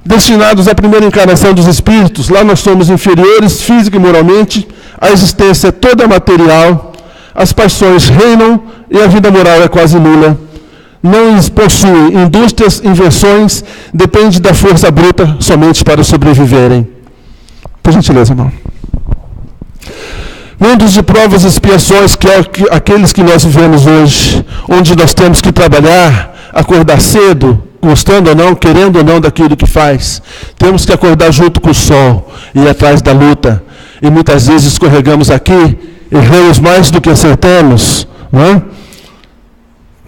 destinados à primeira encarnação dos espíritos. Lá nós somos inferiores, física e moralmente, a existência é toda material, as paixões reinam e a vida moral é quase nula. Não possuem indústrias, invenções, depende da força bruta somente para sobreviverem. Por gentileza, irmão. Mundos de provas e expiações, que é aqueles que nós vivemos hoje, onde nós temos que trabalhar, acordar cedo, gostando ou não, querendo ou não daquilo que faz. Temos que acordar junto com o sol e ir atrás da luta. E muitas vezes escorregamos aqui, erramos mais do que acertamos, não é?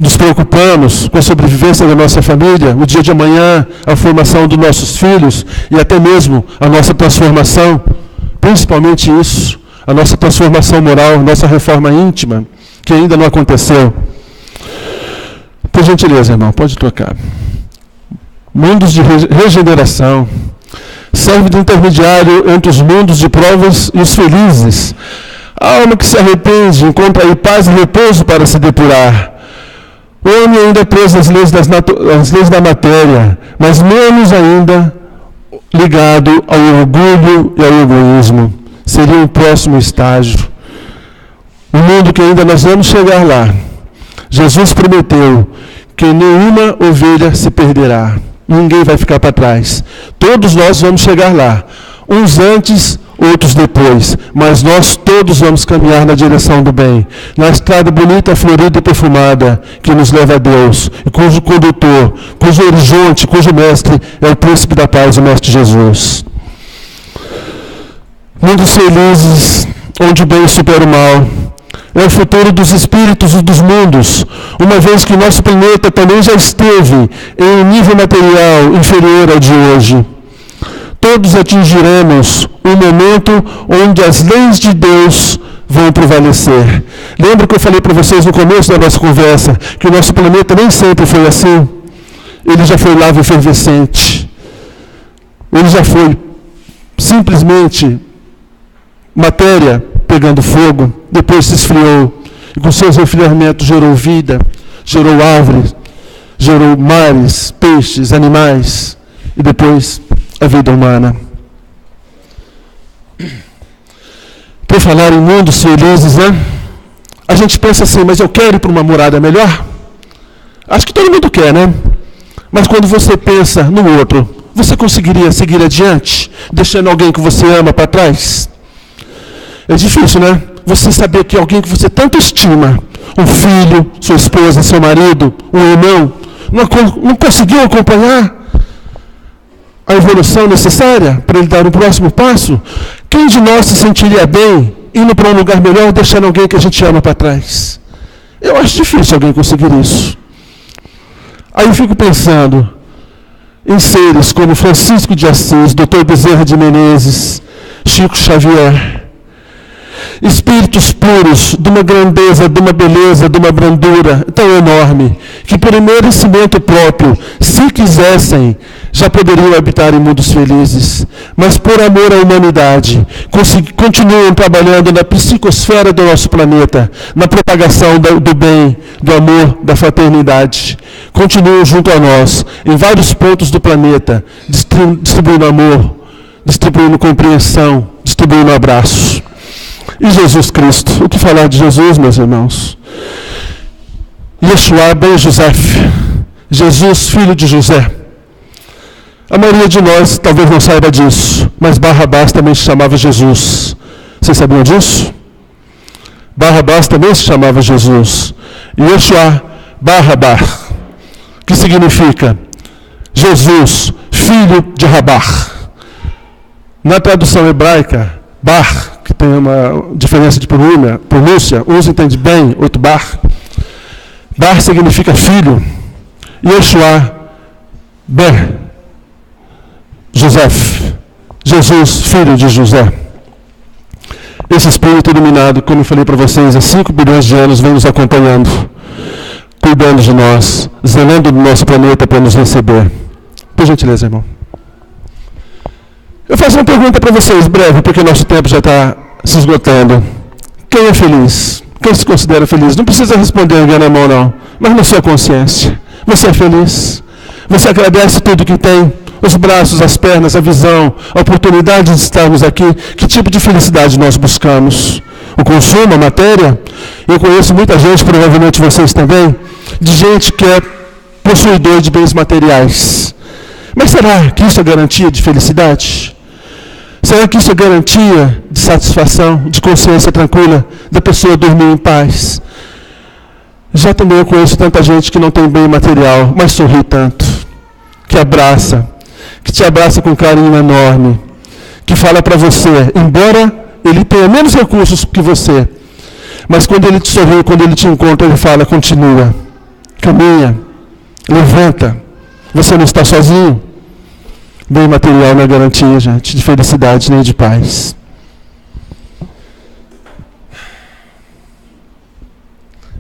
Nos preocupamos com a sobrevivência da nossa família, o dia de amanhã, a formação dos nossos filhos e até mesmo a nossa transformação, principalmente isso, a nossa transformação moral, a nossa reforma íntima, que ainda não aconteceu. Por gentileza, irmão, pode trocar. Mundos de regeneração. Serve de intermediário entre os mundos de provas e os felizes. A alma que se arrepende encontra aí paz e repouso para se depurar. O homem ainda é preso às leis da matéria, mas menos ainda ligado ao orgulho e ao egoísmo. Seria um próximo estágio. Um mundo que ainda nós vamos chegar lá. Jesus prometeu que nenhuma ovelha se perderá. Ninguém vai ficar para trás. Todos nós vamos chegar lá. Uns antes, outros depois. Mas nós todos vamos caminhar na direção do bem. Na estrada bonita, florida e perfumada que nos leva a Deus. E cujo condutor, cujo horizonte, cujo mestre é o príncipe da paz, o mestre Jesus. Mundos felizes, onde o bem supera o mal. É o futuro dos espíritos e dos mundos, uma vez que nosso planeta também já esteve em um nível material inferior ao de hoje. Todos atingiremos um momento onde as leis de Deus vão prevalecer. Lembra que eu falei para vocês no começo da nossa conversa, que o nosso planeta nem sempre foi assim? ele já foi lava efervescente. Ele já foi simplesmente matéria pegando fogo, depois se esfriou, e com seus resfriamentos gerou vida, gerou árvores, gerou mares, peixes, animais, e depois a vida humana. Por falar em mundos felizes, né? A gente pensa assim, mas eu quero ir para uma morada melhor? Acho que todo mundo quer, né? Mas quando você pensa no outro, você conseguiria seguir adiante, deixando alguém que você ama para trás? É difícil, né? Você saber que alguém que você tanto estima, um filho, sua esposa, seu marido, um irmão, não conseguiu acompanhar a evolução necessária para ele dar o próximo passo. Quem de nós se sentiria bem indo para um lugar melhor, deixando alguém que a gente ama para trás? Eu acho difícil alguém conseguir isso. Aí eu fico pensando em seres como Francisco de Assis, Dr. Bezerra de Menezes, Chico Xavier, espíritos puros, de uma grandeza, de uma beleza, de uma brandura tão enorme, que por merecimento próprio, se quisessem, já poderiam habitar em mundos felizes, mas por amor à humanidade, continuam trabalhando na psicosfera do nosso planeta, na propagação do bem, do amor, da fraternidade. Continuam junto a nós, em vários pontos do planeta, distribuindo amor, distribuindo compreensão, distribuindo abraços. E Jesus Cristo, o que falar de Jesus, meus irmãos? Yeshua ben José, Jesus, filho de José. A maioria de nós talvez não saiba disso, mas Barrabás também se chamava Jesus. Vocês sabiam disso? Barrabás também se chamava Jesus. Yeshua Barrabás, que significa Jesus, filho de Rabar. Na tradução hebraica, Bar, que tem uma diferença de pronúncia, uns entendem bem, outro Bar. Bar significa filho. Yeshua Ben José, Jesus, filho de José. Esse espírito iluminado, como eu falei para vocês, há 5 bilhões de anos vem nos acompanhando, cuidando de nós, zelando do nosso planeta para nos receber. Por gentileza, irmão. Eu faço uma pergunta para vocês, breve, porque nosso tempo já está se esgotando. Quem é feliz? Quem se considera feliz? Não precisa responder enviando a mão, não. Mas na sua consciência, você é feliz? Você agradece tudo que tem? Os braços, as pernas, a visão, a oportunidade de estarmos aqui. Que tipo de felicidade nós buscamos? O consumo, a matéria? Eu conheço muita gente, provavelmente vocês também, de gente que é possuidor de bens materiais. Mas será que isso é garantia de felicidade? Será que isso é garantia de satisfação, de consciência tranquila, da pessoa dormir em paz? Já também eu conheço tanta gente que não tem bem material, mas sorri tanto, que te abraça com carinho enorme, que fala para você, embora ele tenha menos recursos que você, mas quando ele te sorri, quando ele te encontra, ele fala, continua, caminha, levanta, você não está sozinho. Bem material não é garantia, gente, de felicidade nem de paz.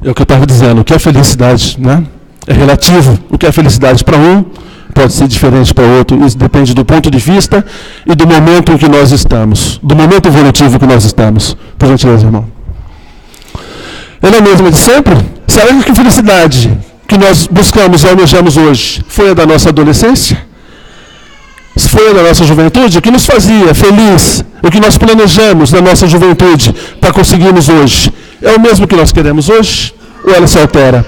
É o que eu estava dizendo, o que é felicidade, né? É relativo. O que é felicidade para um pode ser diferente para outro. Isso depende do ponto de vista e do momento em que nós estamos, do momento evolutivo que nós estamos. Por gentileza, irmão. Ela é a mesma de sempre? Será que a felicidade que nós buscamos e almejamos hoje foi a da nossa adolescência? Foi da nossa juventude? O que nos fazia feliz, o que nós planejamos na nossa juventude para conseguirmos hoje, é o mesmo que nós queremos hoje? Ou ela se altera?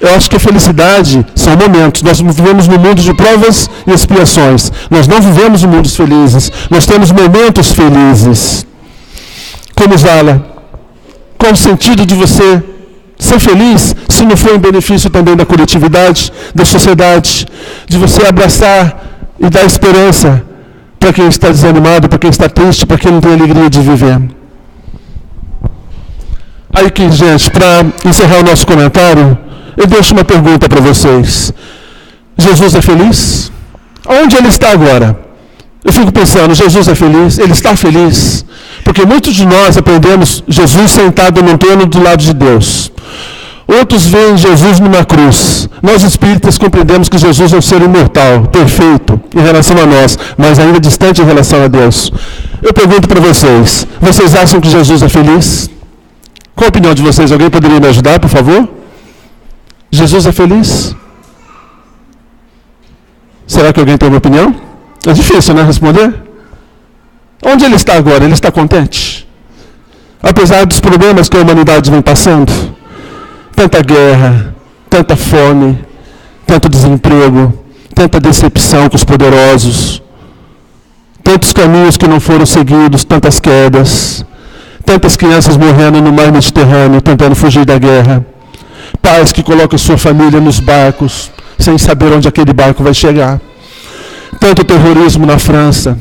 Eu acho que a felicidade são momentos. Nós vivemos num mundo de provas e expiações. Nós não vivemos em mundos felizes. Nós temos momentos felizes. Como usá-la? Qual o sentido de você ser feliz se não for em benefício também da coletividade, da sociedade, de você abraçar e dar esperança para quem está desanimado, para quem está triste, para quem não tem alegria de viver. Aí, gente, para encerrar o nosso comentário, eu deixo uma pergunta para vocês. Jesus é feliz? Onde ele está agora? Eu fico pensando, Jesus é feliz? Ele está feliz? Porque muitos de nós aprendemos Jesus sentado num trono do lado de Deus. Outros veem Jesus numa cruz. Nós espíritas compreendemos que Jesus é um ser imortal, perfeito em relação a nós, mas ainda distante em relação a Deus. Eu pergunto para vocês, vocês acham que Jesus é feliz? Qual a opinião de vocês? Alguém poderia me ajudar, por favor? Jesus é feliz? Será que alguém tem uma opinião? É difícil, né, responder? Onde ele está agora? Ele está contente? Apesar dos problemas que a humanidade vem passando, tanta guerra, tanta fome, tanto desemprego, tanta decepção com os poderosos, tantos caminhos que não foram seguidos, tantas quedas, tantas crianças morrendo no mar Mediterrâneo, tentando fugir da guerra, pais que colocam sua família nos barcos, sem saber onde aquele barco vai chegar, tanto terrorismo na França,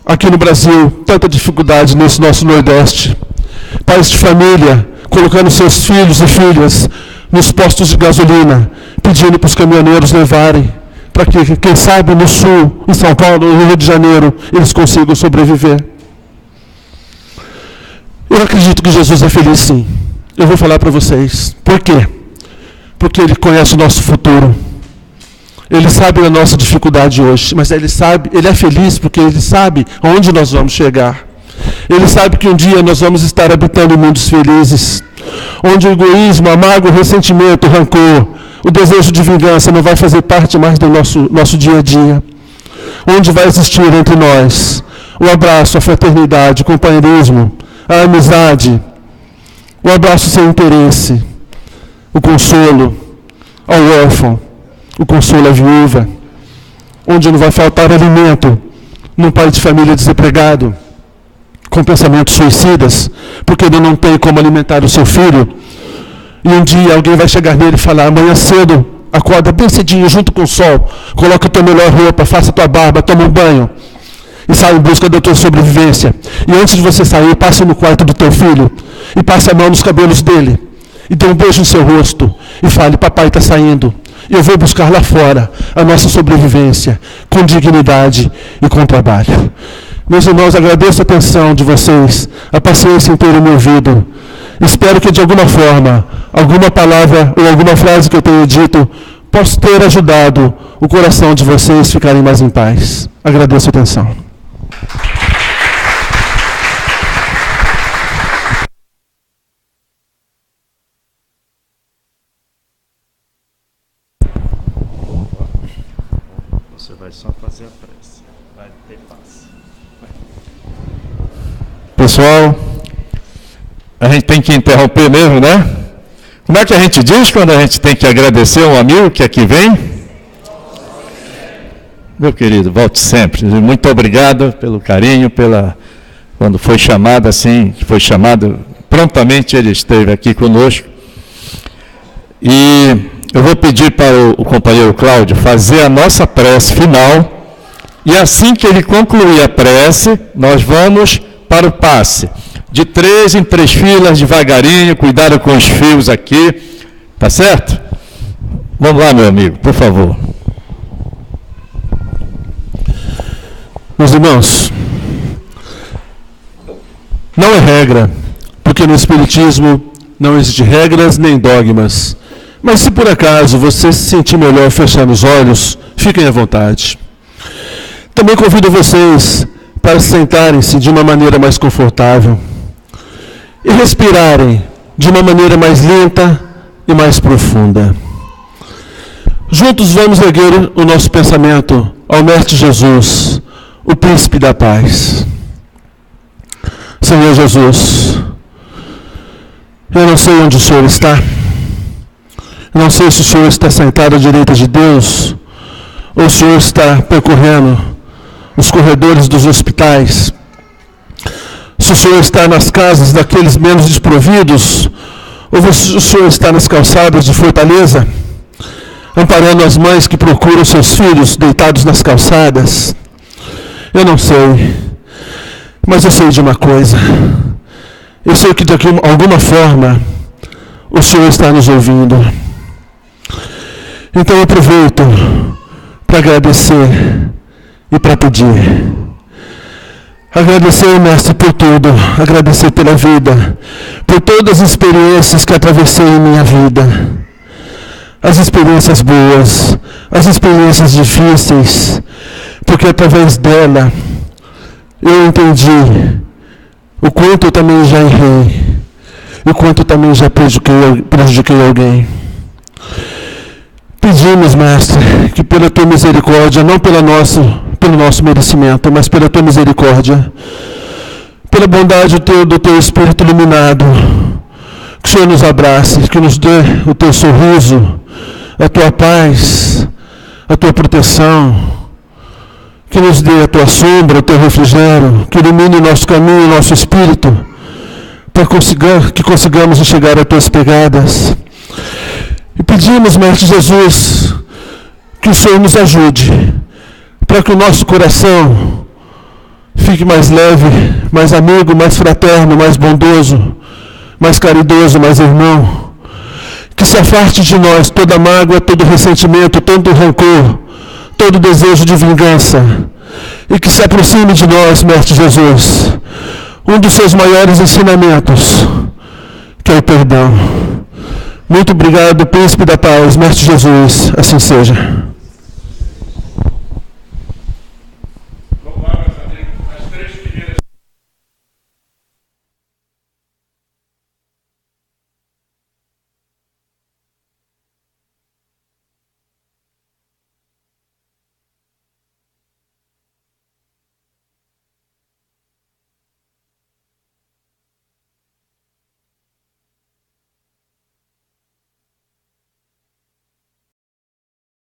aqui no Brasil, tanta dificuldade nesse nosso Nordeste, pais de família colocando seus filhos e filhas nos postos de gasolina, pedindo para os caminhoneiros levarem, para que, quem sabe, no Sul, em São Paulo, no Rio de Janeiro, eles consigam sobreviver. Eu acredito que Jesus é feliz, sim. Eu vou falar para vocês. Por quê? Porque Ele conhece o nosso futuro. Ele sabe a nossa dificuldade hoje, mas Ele é feliz porque Ele sabe aonde nós vamos chegar. Ele sabe que um dia nós vamos estar habitando mundos felizes, onde o egoísmo, a mágoa, o ressentimento, o rancor, o desejo de vingança não vai fazer parte mais do nosso dia a dia. Onde vai existir entre nós o abraço, a fraternidade, o companheirismo, a amizade, o abraço sem interesse, o consolo ao órfão, o consolo à viúva, onde não vai faltar alimento num pai de família desempregado, com pensamentos suicidas, porque ele não tem como alimentar o seu filho, e um dia alguém vai chegar nele e falar: amanhã cedo, acorda bem cedinho, junto com o sol, coloca a tua melhor roupa, faça a tua barba, toma um banho, e sai em busca da tua sobrevivência. E antes de você sair, passe no quarto do teu filho, e passe a mão nos cabelos dele, e dê um beijo no seu rosto, e fale: papai está saindo, eu vou buscar lá fora a nossa sobrevivência, com dignidade e com trabalho. Meus irmãos, agradeço a atenção de vocês, a paciência em terem me ouvido. Espero que de alguma forma, alguma palavra ou alguma frase que eu tenha dito possa ter ajudado o coração de vocês ficarem mais em paz. Agradeço a atenção. Você vai só fazer a prece. Vai ter paz. Pessoal, a gente tem que interromper mesmo, né? Como é que a gente diz quando a gente tem que agradecer um amigo que aqui vem? Meu querido, volte sempre. Muito obrigado pelo carinho, quando foi chamado assim, foi chamado, prontamente ele esteve aqui conosco. E eu vou pedir para o companheiro Cláudio fazer a nossa prece final, e assim que ele concluir a prece, nós vamos para o passe. De 3 em 3 filas, devagarinho, cuidado com os fios aqui, tá certo? Vamos lá, meu amigo, por favor. Meus irmãos, não é regra, porque no Espiritismo não existe regras nem dogmas. Mas se por acaso você se sentir melhor fechando os olhos, fiquem à vontade. Também convido vocês para sentarem-se de uma maneira mais confortável e respirarem de uma maneira mais lenta e mais profunda. Juntos vamos erguer o nosso pensamento ao Mestre Jesus, o Príncipe da Paz. Senhor Jesus, eu não sei onde o Senhor está. Não sei se o Senhor está sentado à direita de Deus, ou o Senhor está percorrendo os corredores dos hospitais. Se o Senhor está nas casas daqueles menos desprovidos, ou se o Senhor está nas calçadas de Fortaleza, amparando as mães que procuram seus filhos deitados nas calçadas. Eu não sei, mas eu sei de uma coisa. Eu sei que de alguma forma o Senhor está nos ouvindo. Então eu aproveito para agradecer e para pedir. Agradecer, Mestre, por tudo. Agradecer pela vida, por todas as experiências que atravessei em minha vida. As experiências boas, as experiências difíceis, porque através dela eu entendi o quanto eu também já errei, e o quanto eu também já prejudiquei alguém. Pedimos, Mestre, que pela Tua misericórdia, não pelo nosso merecimento, mas pela Tua misericórdia, pela bondade do Teu Espírito iluminado, que o Senhor nos abrace, que nos dê o Teu sorriso, a Tua paz, a Tua proteção, que nos dê a Tua sombra, o Teu refrigério, que ilumine o nosso caminho, o nosso espírito, para que consigamos chegar às Tuas pegadas. E pedimos, Mestre Jesus, que o Senhor nos ajude, para que o nosso coração fique mais leve, mais amigo, mais fraterno, mais bondoso, mais caridoso, mais irmão. Que se afaste de nós toda mágoa, todo ressentimento, todo rancor, todo desejo de vingança. E que se aproxime de nós, Mestre Jesus, um dos seus maiores ensinamentos, que é o perdão. Muito obrigado, Príncipe da Paz, Mestre Jesus, assim seja.